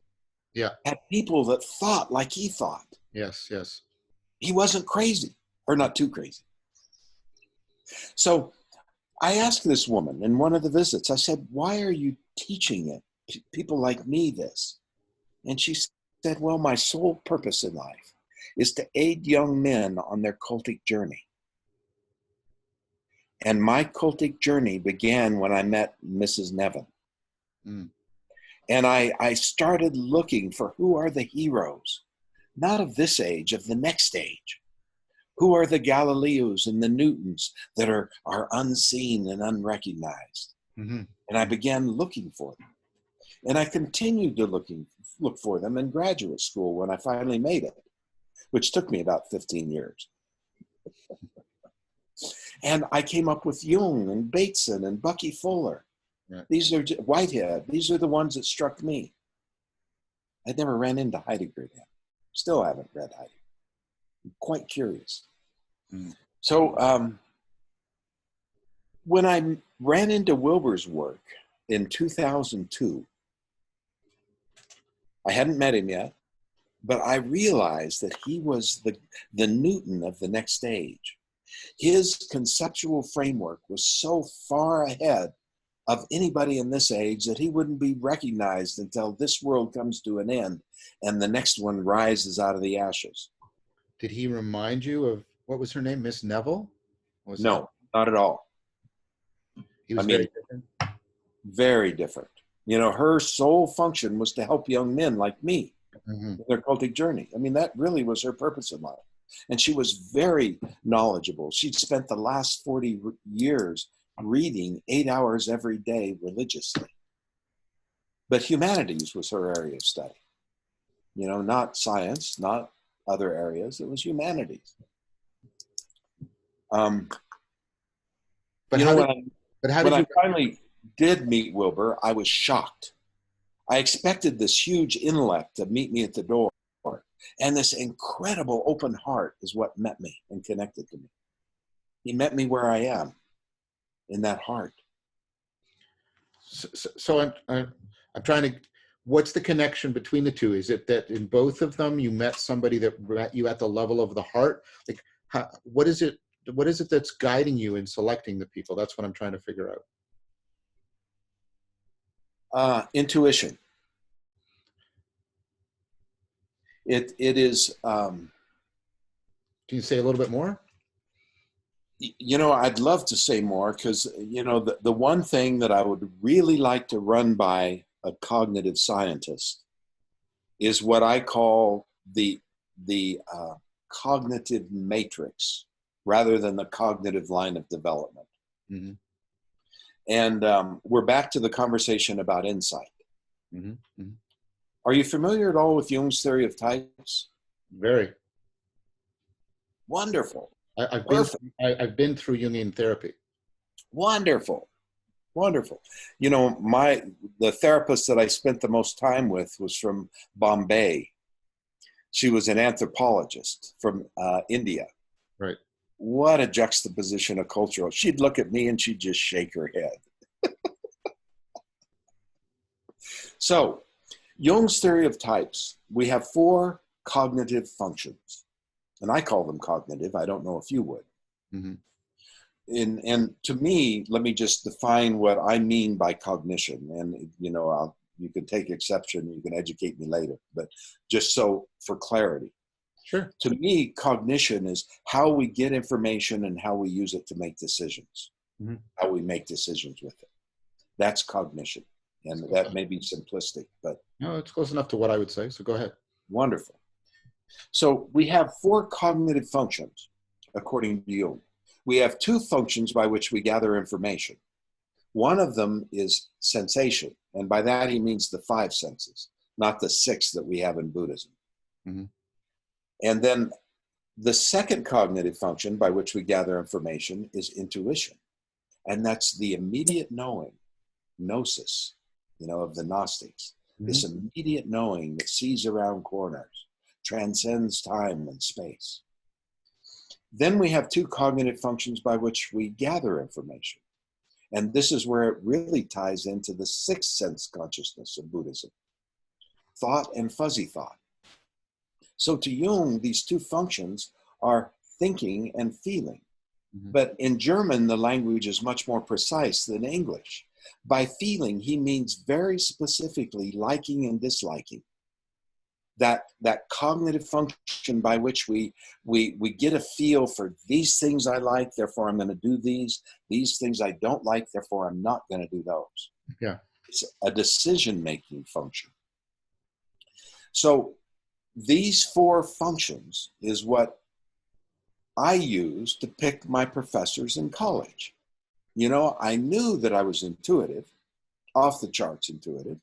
Yeah. Had people that thought like he thought. Yes, yes. He wasn't crazy, or not too crazy. So I asked this woman in one of the visits, I said, "Why are you teaching it, people like me this?" And she said, "Well, my sole purpose in life is to aid young men on their cultic journey. And my cultic journey began when I met Mrs. Nevin. Mm. And I started looking for who are the heroes, not of this age, of the next age. Who are the Galileos and the Newtons that are unseen and unrecognized?" Mm-hmm. And I began looking for them. And I continued to look for them in graduate school when I finally made it, which took me about 15 years. And I came up with Jung and Bateson and Bucky Fuller. Right. These are Whitehead. These are the ones that struck me. I never ran into Heidegger then. Still haven't read Heidegger. I'm quite curious. Mm. So when I ran into Wilbur's work in 2002, I hadn't met him yet, but I realized that he was the Newton of the next age. His conceptual framework was so far ahead of anybody in this age that he wouldn't be recognized until this world comes to an end and the next one rises out of the ashes. Did he remind you of, what was her name, Miss Neville? No, not at all. He was very different? Very different. You know, her sole function was to help young men like me Mm-hmm. in their cultic journey. I mean, that really was her purpose in life. And she was very knowledgeable. She'd spent the last 40 years reading 8 hours every day religiously. But humanities was her area of study. You know, not science, not other areas. It was humanities. But when I finally did meet Wilbur, I was shocked. I expected this huge intellect to meet me at the door. And this incredible open heart is what met me and connected to me. He met me where I am, in that heart. So I'm trying to, what's the connection between the two? Is it that in both of them you met somebody that met you at the level of the heart? Like, what is it that's guiding you in selecting the people? That's what I'm trying to figure out. Intuition. It is. Can you say a little bit more? You know, I'd love to say more because, you know, the one thing that I would really like to run by a cognitive scientist is what I call the cognitive matrix rather than the cognitive line of development. Mm-hmm. And we're back to the conversation about insight. Mm-hmm. Mm-hmm. Are you familiar at all with Jung's theory of types? Very. Wonderful. I've been through Jungian therapy. Wonderful. Wonderful. You know, the therapist that I spent the most time with was from Bombay. She was an anthropologist from India. Right. What a juxtaposition of cultural. She'd look at me and she'd just shake her head. So, Jung's theory of types, we have 4 cognitive functions. And I call them cognitive. I don't know if you would. Mm-hmm. And to me, let me just define what I mean by cognition. And, you know, you can take exception, you can educate me later, but just so for clarity. Sure. To me, cognition is how we get information and how we use it to make decisions, how we make decisions with it. That's cognition. And that may be simplistic, but. No, it's close enough to what I would say, so go ahead. Wonderful. So we have 4 cognitive functions, according to Jung. We have 2 functions by which we gather information. One of them is sensation, and by that he means the 5 senses, not the 6 that we have in Buddhism. And then the second cognitive function by which we gather information is intuition, and that's the immediate knowing, gnosis, of the Gnostics. This immediate knowing that sees around corners, transcends time and space. Then we have 2 cognitive functions by which we gather information. And this is where it really ties into the 6th sense consciousness of Buddhism, thought and fuzzy thought. So to Jung, these 2 functions are thinking and feeling. But in German, the language is much more precise than English. By feeling, he means very specifically liking and disliking. That cognitive function by which we get a feel for these things I like, therefore I'm going to do these things I don't like, therefore I'm not going to do those. Yeah. It's a decision-making function. So these 4 functions is what I used to pick my professors in college. I knew that I was intuitive, off the charts intuitive.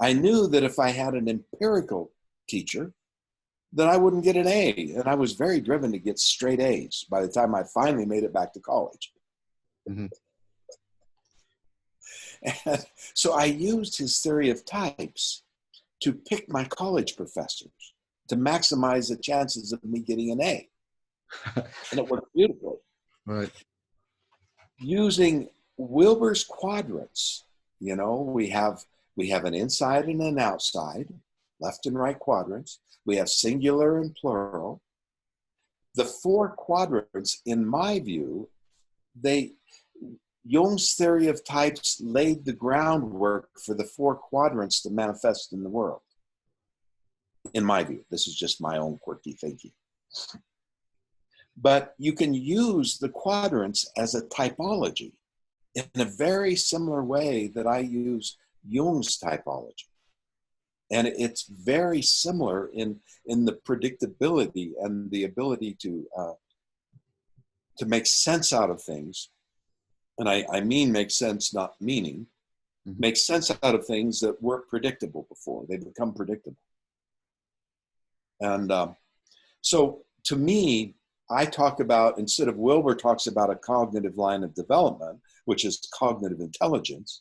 I knew that if I had an empirical teacher, that I wouldn't get an A. And I was very driven to get straight A's by the time I finally made it back to college. And so I used his theory of types to pick my college professors to maximize the chances of me getting an A. And it worked beautifully. Right. Using Wilber's quadrants, we have an inside and an outside, left and right quadrants. We have singular and plural. The 4 quadrants, in my view, Jung's theory of types laid the groundwork for the 4 quadrants to manifest in the world. In my view, this is just my own quirky thinking. But you can use the quadrants as a typology in a very similar way that I use Jung's typology. And it's very similar in the predictability and the ability to make sense out of things. And I mean make sense, not meaning. Make sense out of things that weren't predictable before. They become predictable. And so to me, I talk about, instead of Wilber talks about a cognitive line of development, which is cognitive intelligence,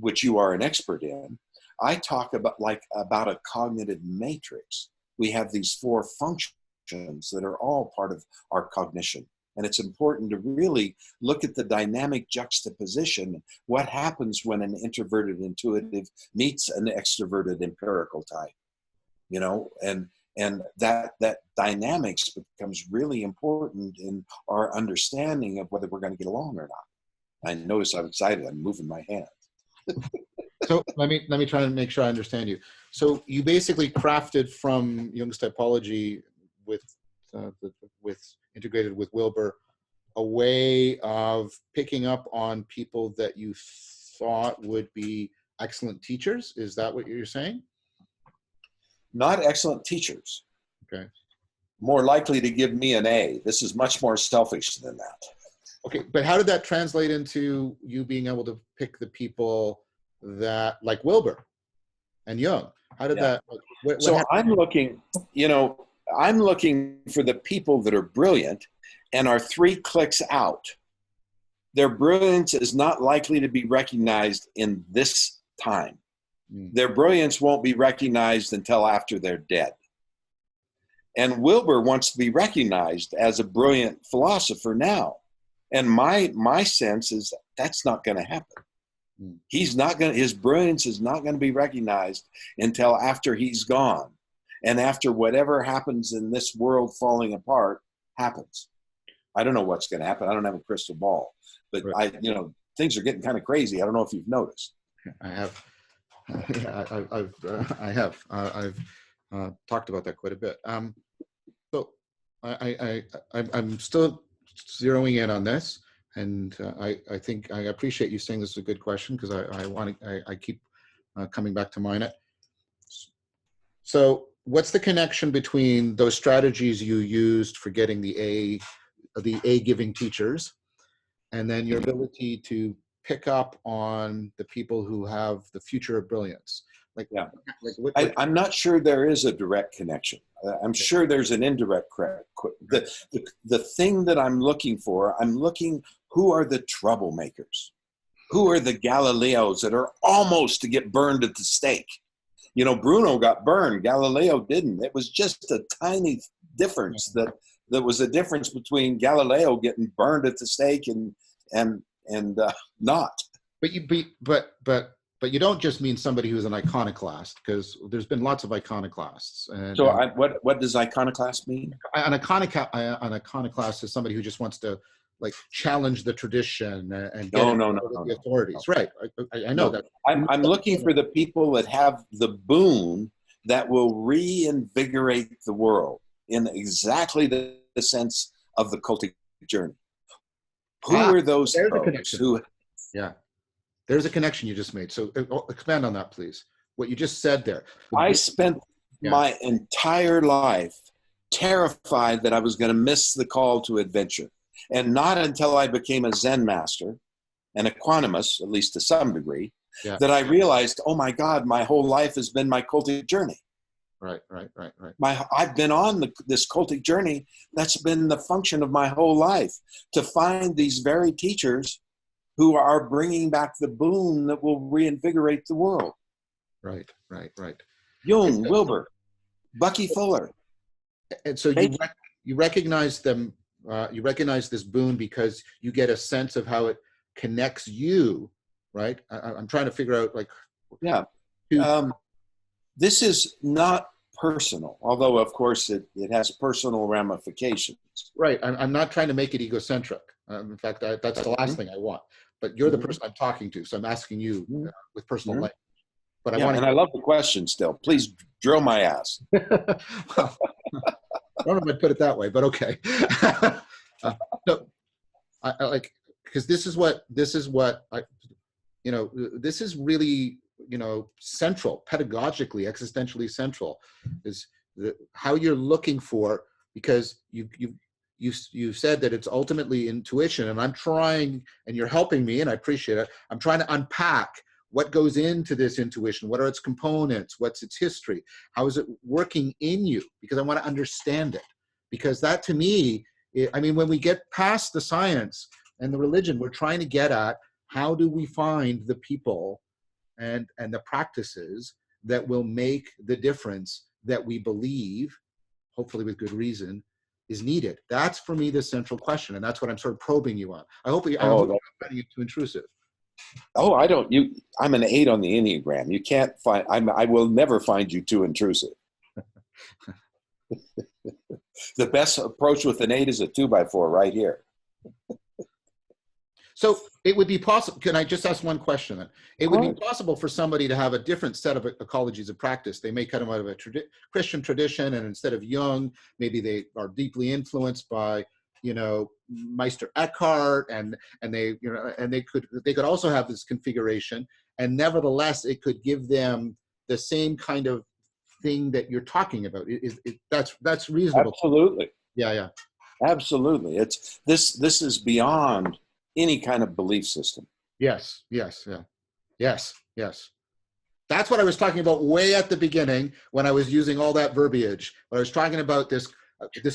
which you are an expert in, I talk about a cognitive matrix. We have these 4 functions that are all part of our cognition. And it's important to really look at the dynamic juxtaposition. What happens when an introverted intuitive meets an extroverted empirical type, and that dynamics becomes really important in our understanding of whether we're going to get along or not. I notice I'm excited. I'm moving my hand. So let me try to make sure I understand you. So you basically crafted from Jung's typology with integrated with Wilber a way of picking up on people that you thought would be excellent teachers. Is that what you're saying? Not excellent teachers. Okay. More likely to give me an A. This is much more selfish than that. Okay, but how did that translate into you being able to pick the people that, like Wilber and Jung? How did that? What so happened? I'm looking for the people that are brilliant and are 3 clicks out. Their brilliance is not likely to be recognized in this time. Their brilliance won't be recognized until after they're dead. And Wilber wants to be recognized as a brilliant philosopher now. And my sense is that's not going to happen. His brilliance is not going to be recognized until after he's gone. And after whatever happens in this world falling apart happens. I don't know what's going to happen. I don't have a crystal ball, but right. Things are getting kind of crazy. I don't know if you've noticed. I have. Yeah, I have. I've talked about that quite a bit. So I'm still zeroing in on this, and I think I appreciate you saying this is a good question, because I keep coming back to mine it. So what's the connection between those strategies you used for getting the A giving teachers, and then your ability to pick up on the people who have the future of brilliance? Like, Yeah. I'm not sure there is a direct connection. I'm sure there's an indirect the thing that I'm looking for, who are the troublemakers? Who are the Galileos that are almost to get burned at the stake? You know, Bruno got burned, Galileo didn't. It was just a tiny difference that was a difference between Galileo getting burned at the stake and not. But you don't just mean somebody who's an iconoclast, because there's been lots of iconoclasts. So what does iconoclast mean? An iconoclast is somebody who just wants to like challenge the tradition and get the authorities. No. Right. I know that. I'm looking for the people that have the boon that will reinvigorate the world in exactly the sense of the cultic journey. Who are those folks who? Yeah. There's a connection you just made. So expand on that, please. What you just said there. I spent my entire life terrified that I was going to miss the call to adventure. And not until I became a Zen master, an equanimous, at least to some degree, that I realized, oh my God, my whole life has been my cultic journey. Right. I've been on this cultic journey. That's been the function of my whole life, to find these very teachers who are bringing back the boon that will reinvigorate the world. Right. Jung, Wilbur, Bucky Fuller. And so you recognize them. You recognize this boon because you get a sense of how it connects you, right? I'm trying to figure out, like, this is not personal, although of course it has personal ramifications. Right. I'm not trying to make it egocentric. In fact, that's the last thing I want. But you're the person I'm talking to, so I'm asking you with personal language. But I love the question still. Please drill my ass. Well, I don't know if I'd put it that way, but okay. So I like, because this is what this is really, central, pedagogically, existentially central, is how you're looking for, because you said that it's ultimately intuition, and I'm trying, and you're helping me, and I appreciate it. I'm trying to unpack what goes into this intuition. What are its components? What's its history? How is it working in you? Because I want to understand it. Because that, to me, when we get past the science and the religion, we're trying to get at, how do we find the people and the practices that will make the difference that we believe, hopefully with good reason, is needed? That's, for me, the central question, and that's what I'm sort of probing you on. I hope I'm not finding it too intrusive. Oh, I don't. I'm an 8 on the Enneagram. You can't find. I will never find you too intrusive. The best approach with an 8 is a 2x4 right here. So it would be possible. Can I just ask one question then? It would be possible for somebody to have a different set of ecologies of practice. They may come out of a Christian tradition, and instead of Jung, maybe they are deeply influenced by, Meister Eckhart, and they could also have this configuration, and nevertheless it could give them the same kind of thing that you're talking about. That's reasonable. Absolutely. Yeah. Absolutely. This is beyond any kind of belief system. Yes. That's what I was talking about way at the beginning when I was using all that verbiage. When I was talking about this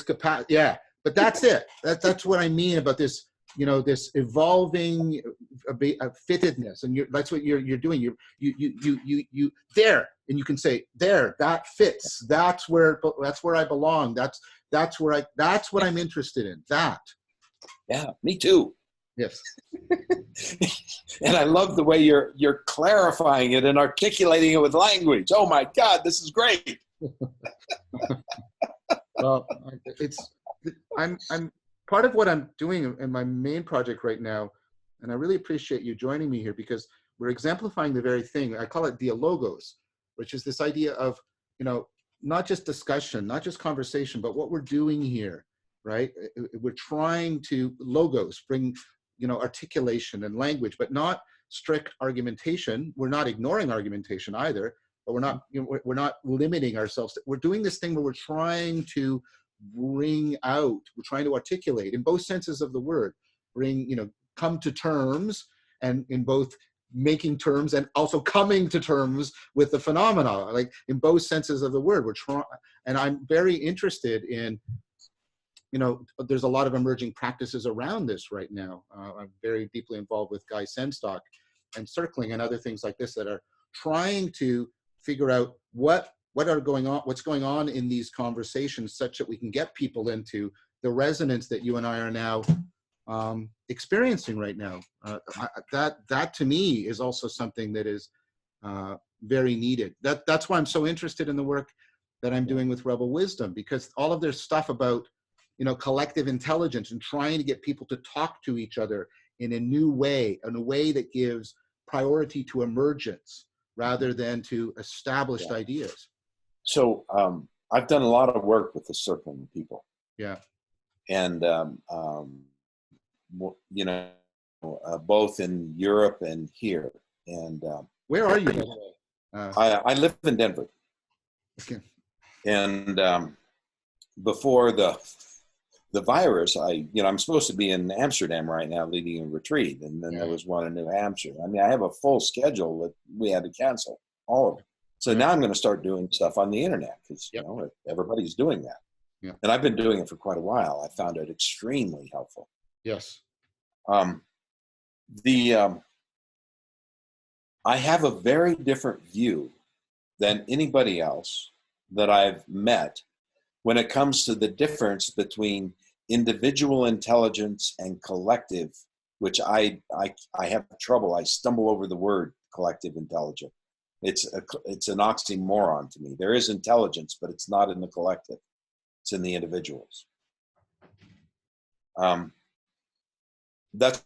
capacity. Yeah, but that's it. That's what I mean about this. This evolving fittedness, and that's what you're doing. You there, and you can say there. That fits. That's where I belong. That's what I'm interested in. That. Yeah, me too. Yes. And I love the way you're clarifying it and articulating it with language. Oh my God, this is great. Well, I'm part of what I'm doing in my main project right now, and I really appreciate you joining me here, because we're exemplifying the very thing. I call it dialogos, which is this idea of, you know, not just discussion, not just conversation, but what we're doing here, right? We're trying to logos, bring, you know, articulation and language, but not strict argumentation. We're not ignoring argumentation either, but we're not, you know, we're not limiting ourselves. We're doing this thing where we're trying to bring out, we're trying to articulate in both senses of the word, bring, you know, come to terms, and in both making terms and also coming to terms with the phenomena, like in both senses of the word. We're trying, and I'm very interested in, you know, there's a lot of emerging practices around this right now. I'm very deeply involved with Guy Senstock and circling and other things like this that are trying to figure out what's going on in these conversations, such that we can get people into the resonance that you and I are now experiencing right now. That to me is also something that is very needed. That's why I'm so interested in the work that I'm doing with Rebel Wisdom, because all of their stuff about, you know, collective intelligence and trying to get people to talk to each other in a new way, in a way that gives priority to emergence rather than to established ideas. So I've done a lot of work with the circling people. Yeah. And, you know, both in Europe and here. And where are you? I live in Denver. Okay. And before the virus, I'm supposed to be in Amsterdam right now leading a retreat, and then there was one in New Hampshire. I mean, I have a full schedule that we had to cancel all of it. So now I'm going to start doing stuff on the internet, because you know, everybody's doing that. Yeah. And I've been doing it for quite a while. I found it extremely helpful. Yes. I have a very different view than anybody else that I've met when it comes to the difference between individual intelligence and collective, which I have trouble. I stumble over the word collective intelligence. It's an oxymoron to me. There is intelligence, but it's not in the collective. It's in the individuals. That's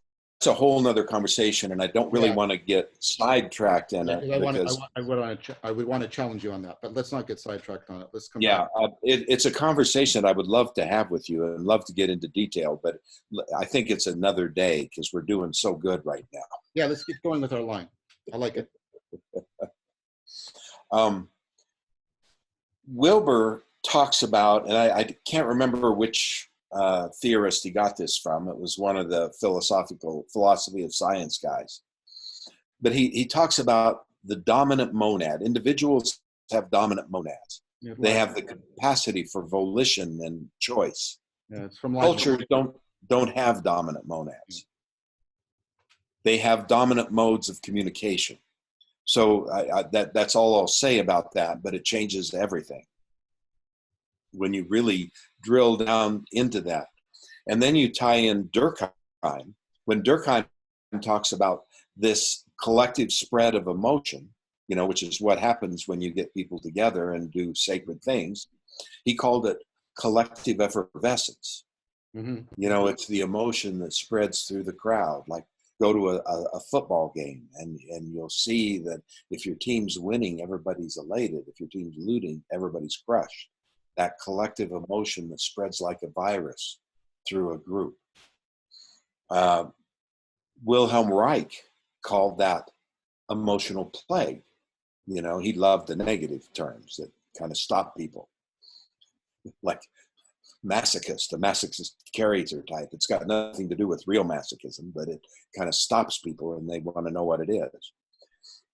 a whole nother conversation, and I don't really want to get sidetracked in it. I would want to challenge you on that, but let's not get sidetracked on it. Let's come back. It's a conversation that I would love to have with you and love to get into detail, but I think it's another day because we're doing so good right now. Yeah, let's keep going with our line. I like it. Wilber talks about, and I can't remember which theorist he got this from. It was one of the philosophy of science guys. But he talks about the dominant monad. Individuals have dominant monads. Yeah, they have the capacity for volition and choice. Yeah, it's from cultures don't have dominant monads. They have dominant modes of communication. So that's all I'll say about that, but it changes everything when you really drill down into that. And then you tie in Durkheim. When Durkheim talks about this collective spread of emotion, you know, which is what happens when you get people together and do sacred things, he called it collective effervescence. Mm-hmm. You know, it's the emotion that spreads through the crowd. Like, go to a football game and you'll see that if your team's winning, everybody's elated. If your team's losing, everybody's crushed. That collective emotion that spreads like a virus through a group. Wilhelm Reich called that emotional plague. You know, he loved the negative terms that kind of stop people. Like masochist, a masochist character type. It's got nothing to do with real masochism, but it kind of stops people and they want to know what it is.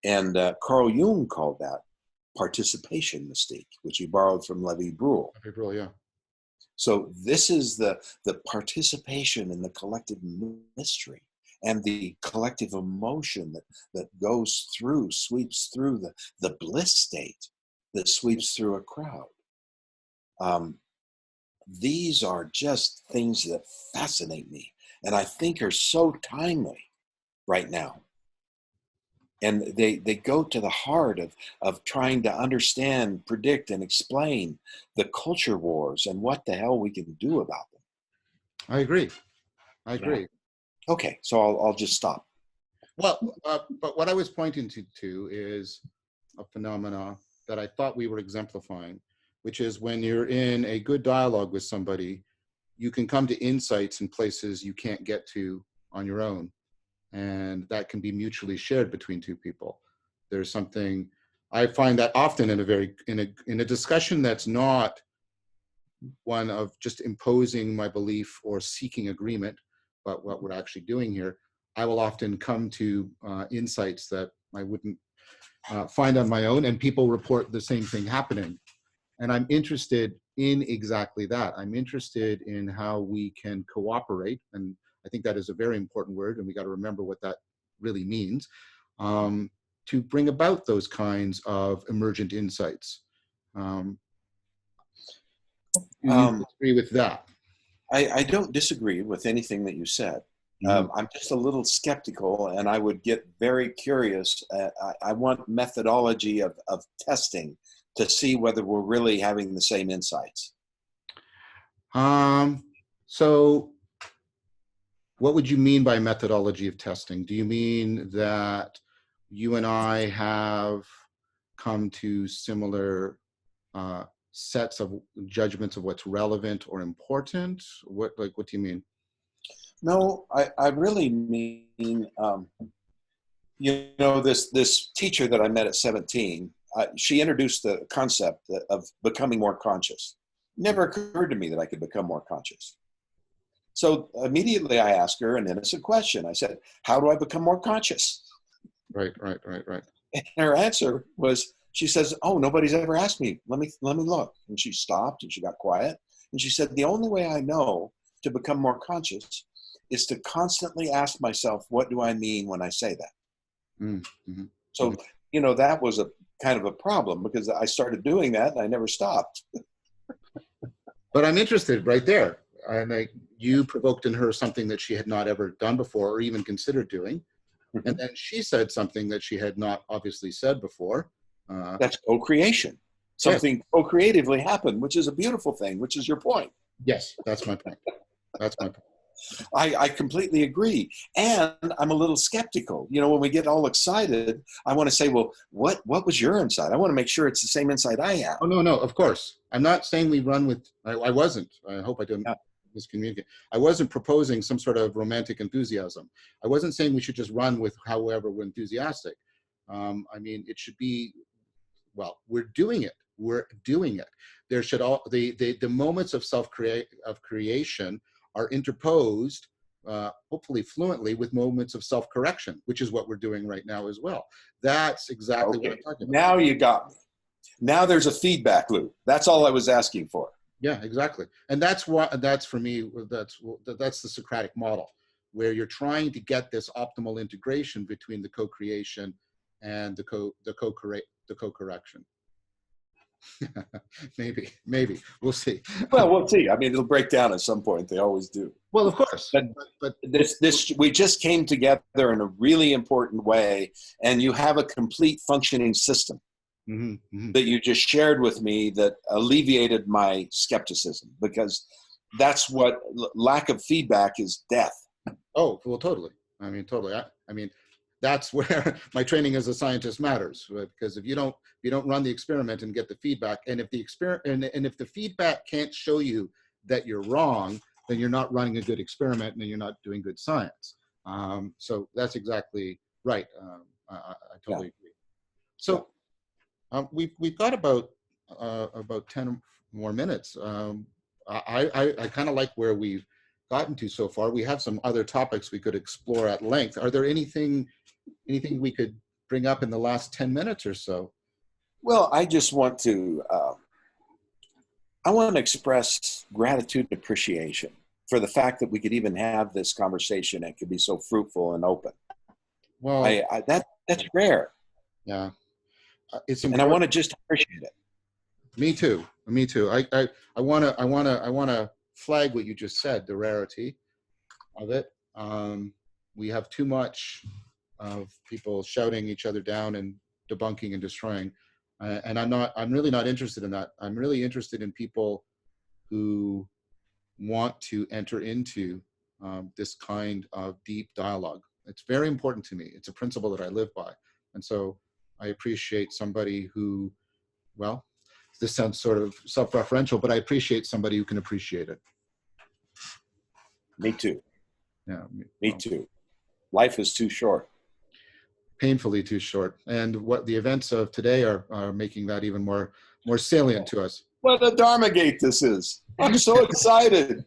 And Carl Jung called that participation mystique, which he borrowed from Lévi-Brühl. Lévi-Brühl, yeah. So this is the participation in the collective mystery and the collective emotion that goes through, sweeps through the bliss state that sweeps through a crowd. These are just things that fascinate me and I think are so timely right now. And they go to the heart of trying to understand, predict, and explain the culture wars and what the hell we can do about them. I agree. Okay, so I'll just stop. Well, but what I was pointing to is a phenomena that I thought we were exemplifying, which is when you're in a good dialogue with somebody, you can come to insights in places you can't get to on your own. And that can be mutually shared between two people. There's something, I find that often in a discussion that's not one of just imposing my belief or seeking agreement, but what we're actually doing here, I will often come to insights that I wouldn't find on my own, and people report the same thing happening. And I'm interested in exactly that. I'm interested in how we can cooperate, and I think that is a very important word, and we got to remember what that really means, to bring about those kinds of emergent insights. Do you agree with that? I don't disagree with anything that you said. I'm just a little skeptical, and I would get very curious. I want methodology of testing to see whether we're really having the same insights. So what would you mean by methodology of testing? Do you mean that you and I have come to similar sets of judgments of what's relevant or important? What do you mean? No, I really mean, you know, this teacher that I met at 17, she introduced the concept of becoming more conscious. Never occurred to me that I could become more conscious. So immediately I asked her an innocent question. I said, how do I become more conscious? Right. And her answer was, she says, oh, nobody's ever asked me. Let me look. And she stopped and she got quiet. And she said, the only way I know to become more conscious is to constantly ask myself, what do I mean when I say that? Mm-hmm. So, you know, that was a kind of a problem because I started doing that and I never stopped. But I'm interested right there. And you provoked in her something that she had not ever done before or even considered doing. And then she said something that she had not obviously said before. That's co-creation. Something co-creatively happened, which is a beautiful thing, which is your point. Yes, that's my point. That's my point. I completely agree. And I'm a little skeptical. You know, when we get all excited, I want to say, well, what was your insight? I want to make sure it's the same insight I have. Oh, no, of course. I'm not saying we run with, I wasn't, I hope I didn't miscommunicate. I wasn't proposing some sort of romantic enthusiasm. I wasn't saying we should just run with however we're enthusiastic. I mean, it should be, well, we're doing it. We're doing it. There should all, the moments of creation are interposed, hopefully fluently, with moments of self-correction, which is what we're doing right now as well. That's exactly what I'm talking about. Now you got me. Now there's a feedback loop. That's all I was asking for. Yeah, exactly. And that's for me, that's the Socratic model, where you're trying to get this optimal integration between the co-creation and the co-correction. maybe we'll see. Well, we'll see. I mean, it'll break down at some point. They always do. Well, of course. But this we just came together in a really important way, and you have a complete functioning system that you just shared with me that alleviated my skepticism, because that's what lack of feedback is, death. Oh, well, totally. I mean, totally. I mean, that's where my training as a scientist matters, right? Because if you don't run the experiment and get the feedback, and if the if the feedback can't show you that you're wrong, then you're not running a good experiment and you're not doing good science. So that's exactly right. I totally agree. So we've got about 10 more minutes. I kind of like where we've gotten to so far. We have some other topics we could explore at length. Are there anything we could bring up in the last 10 minutes or so? Well, I just want to I want to express gratitude and appreciation for the fact that we could even have this conversation and could be so fruitful and open. Well, that's rare. Yeah, it's important. And I want to just appreciate it. Me too. I want to flag what you just said, the rarity of it. We have too much of people shouting each other down and debunking and destroying. And I'm really not interested in that. I'm really interested in people who want to enter into this kind of deep dialogue. It's very important to me. It's a principle that I live by. And so I appreciate somebody who, well, this sounds sort of self-referential, but I appreciate somebody who can appreciate it. Me too. Yeah. Me too. Life is too short. Painfully too short. And what the events of today are making that even more salient to us. What a Dharma gate this is. I'm so excited.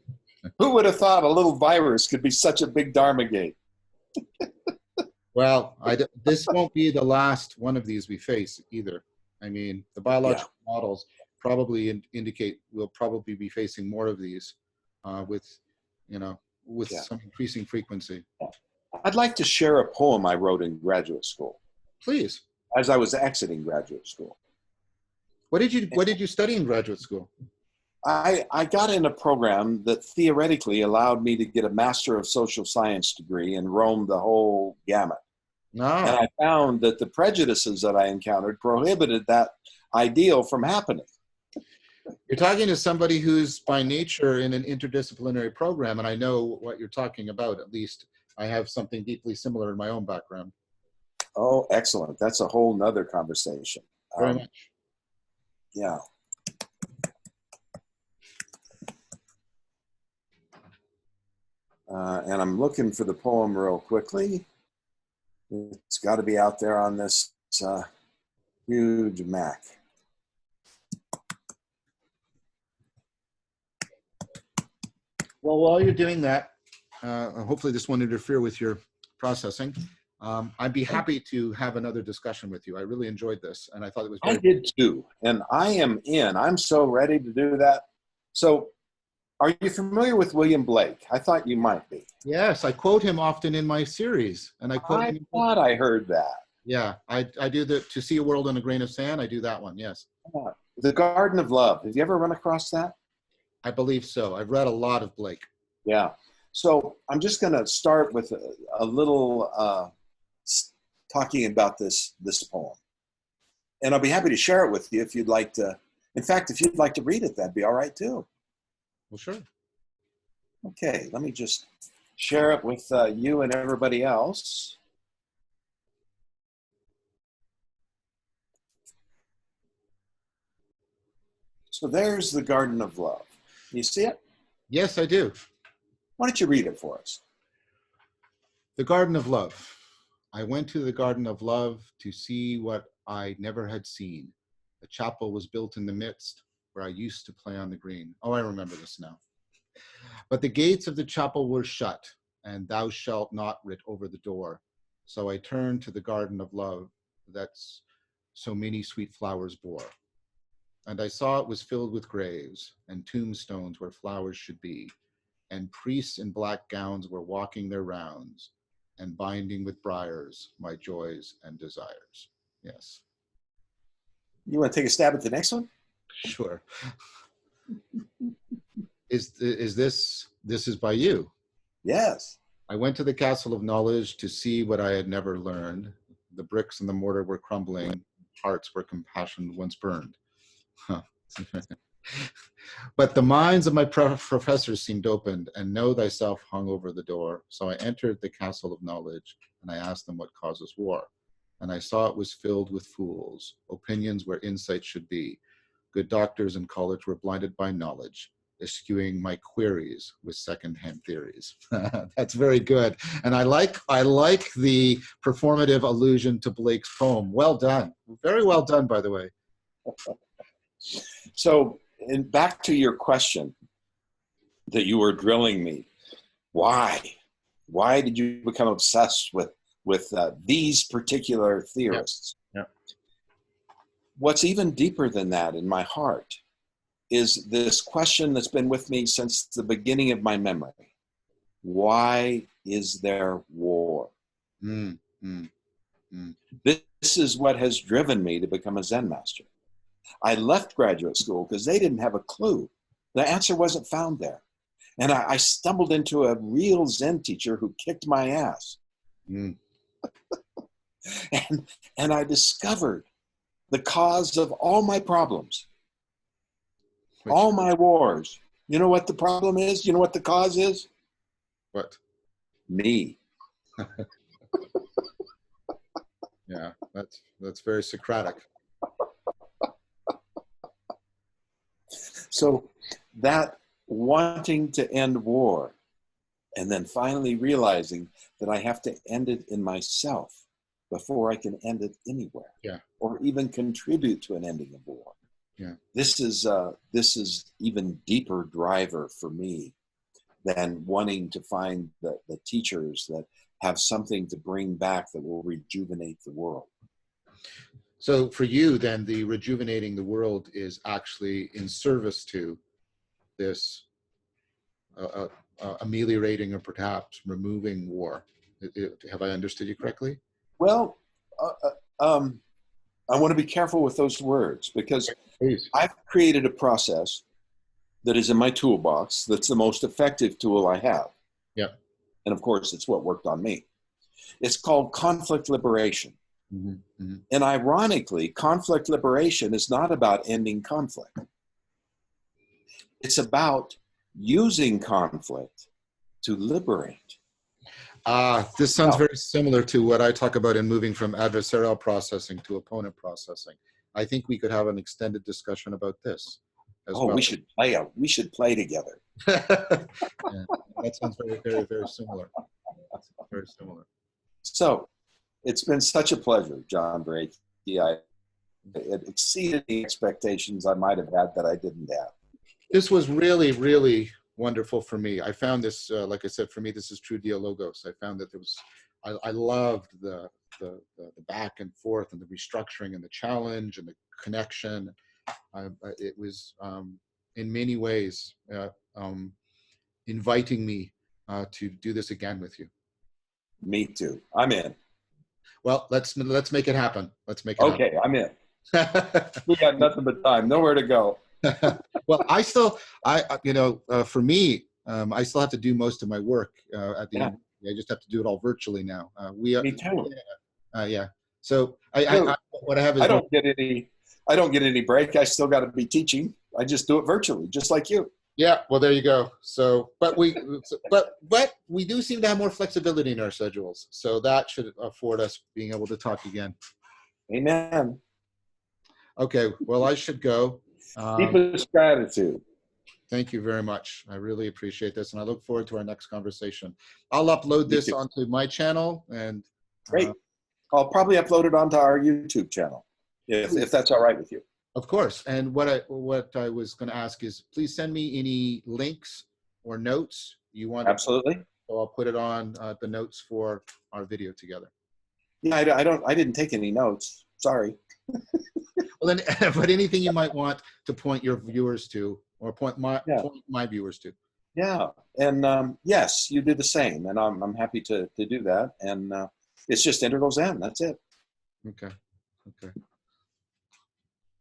Who would have thought a little virus could be such a big Dharma gate? Well, this won't be the last one of these we face either. I mean, the biological models probably indicate we'll probably be facing more of these with some increasing frequency. I'd like to share a poem I wrote in graduate school. Please. As I was exiting graduate school. What did you study in graduate school? I got in a program that theoretically allowed me to get a Master of Social Science degree and roam the whole gamut. No. And I found that the prejudices that I encountered prohibited that ideal from happening. You're talking to somebody who's by nature in an interdisciplinary program, and I know what you're talking about. At least I have something deeply similar in my own background. Oh, excellent. That's a whole nother conversation. Very much. Yeah. And I'm looking for the poem real quickly. It's got to be out there on this huge Mac. Well, while you're doing that, hopefully this won't interfere with your processing. I'd be happy to have another discussion with you. I really enjoyed this, and I thought it was very— I did too, and I am in. I'm so ready to do that. So, are you familiar with William Blake? I thought you might be. Yes, I quote him often in my series, and I thought I heard that. Yeah, I do the To See a World on a Grain of Sand. I do that one. Yes. The Garden of Love. Have you ever run across that? I believe so. I've read a lot of Blake. Yeah. So I'm just going to start with a little talking about this poem, and I'll be happy to share it with you if you'd like to. In fact, if you'd like to read it, that'd be all right too. Well, sure. Okay, let me just share it with you and everybody else. So there's the Garden of Love. You see it? Yes, I do. Why don't you read it for us? The Garden of Love. I went to the Garden of Love to see what I never had seen. A chapel was built in the midst where I used to play on the green. Oh, I remember this now. But the gates of the chapel were shut, and thou shalt not writ over the door. So I turned to the Garden of Love that so many sweet flowers bore. And I saw it was filled with graves and tombstones where flowers should be, and priests in black gowns were walking their rounds and binding with briars my joys and desires. Yes. You want to take a stab at the next one? Sure. This is by you? Yes. I went to the castle of knowledge to see what I had never learned. The bricks and the mortar were crumbling, hearts where compassion once burned. Huh. But the minds of my professors seemed opened, and know thyself hung over the door. So I entered the castle of knowledge, and I asked them what causes war. And I saw it was filled with fools, opinions where insight should be. Good doctors in college were blinded by knowledge, eschewing my queries with second-hand theories. That's very good. And I like the performative allusion to Blake's poem. Well done. Very well done, by the way. So, and back to your question that you were drilling me. Why? Why did you become obsessed with these particular theorists? Yep. What's even deeper than that in my heart is this question that's been with me since the beginning of my memory. Why is there war? This is what has driven me to become a Zen master. I left graduate school because they didn't have a clue. The answer wasn't found there. And I stumbled into a real Zen teacher who kicked my ass. And I discovered the cause of all my problems, all my wars. You know what the problem is? You know what the cause is? What? Me. Yeah, that's very Socratic. So that wanting to end war and then finally realizing that I have to end it in myself before I can end it anywhere, Yeah, or even contribute to an ending of war. yeah. This is even deeper driver for me than wanting to find the teachers that have something to bring back that will rejuvenate the world. So for you, then, the rejuvenating the world is actually in service to this ameliorating or perhaps removing war. Have I understood you correctly? Well, I want to be careful with those words because Please. I've created a process that is in my toolbox that's the most effective tool I have. Yeah. And of course, it's what worked on me. It's called conflict liberation. Mm-hmm. Mm-hmm. And ironically, conflict liberation is not about ending conflict. It's about using conflict to liberate. This sounds very similar to what I talk about in moving from adversarial processing to opponent processing. I think we could have an extended discussion about this as well. We should play together. Yeah, that sounds very, very, very similar. That's very similar. So it's been such a pleasure, John Vervaeke. It exceeded the expectations I might have had that I didn't have. This was really, really wonderful for me. I found this, like I said, for me, this is true dialogos. I found that there was, I loved the back and forth and the restructuring and the challenge and the connection. It was in many ways inviting me to do this again with you. Me too. I'm in. Well, let's make it happen. Let's make it okay, happen. I'm in. We got nothing but time, nowhere to go. Well, for me, I still have to do most of my work at the end. I just have to do it all virtually now. Me too. Yeah. So what I have is I don't get any break. I still got to be teaching. I just do it virtually, just like you. Yeah. Well, there you go. So, but we do seem to have more flexibility in our schedules. So that should afford us being able to talk again. Amen. Okay. Well, I should go. Deepest gratitude. Thank you very much. I really appreciate this, and I look forward to our next conversation. I'll upload this onto my channel, and great. I'll probably upload it onto our YouTube channel, if that's all right with you. Of course. And what I was going to ask is, please send me any links or notes you want. Absolutely. So I'll put it on the notes for our video together. Yeah, I didn't take any notes. Sorry. Well, then, but anything you might want to point your viewers to, or point my viewers to. Yeah, and yes, you do the same, and I'm happy to do that. And it's just integrals N. That's it. Okay. Okay.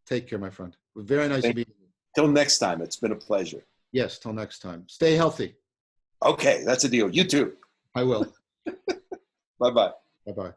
Take care, my friend. Very nice to be with you. Till next time. It's been a pleasure. Yes. Till next time. Stay healthy. Okay, that's a deal. You too. I will. Bye-bye. Bye-bye.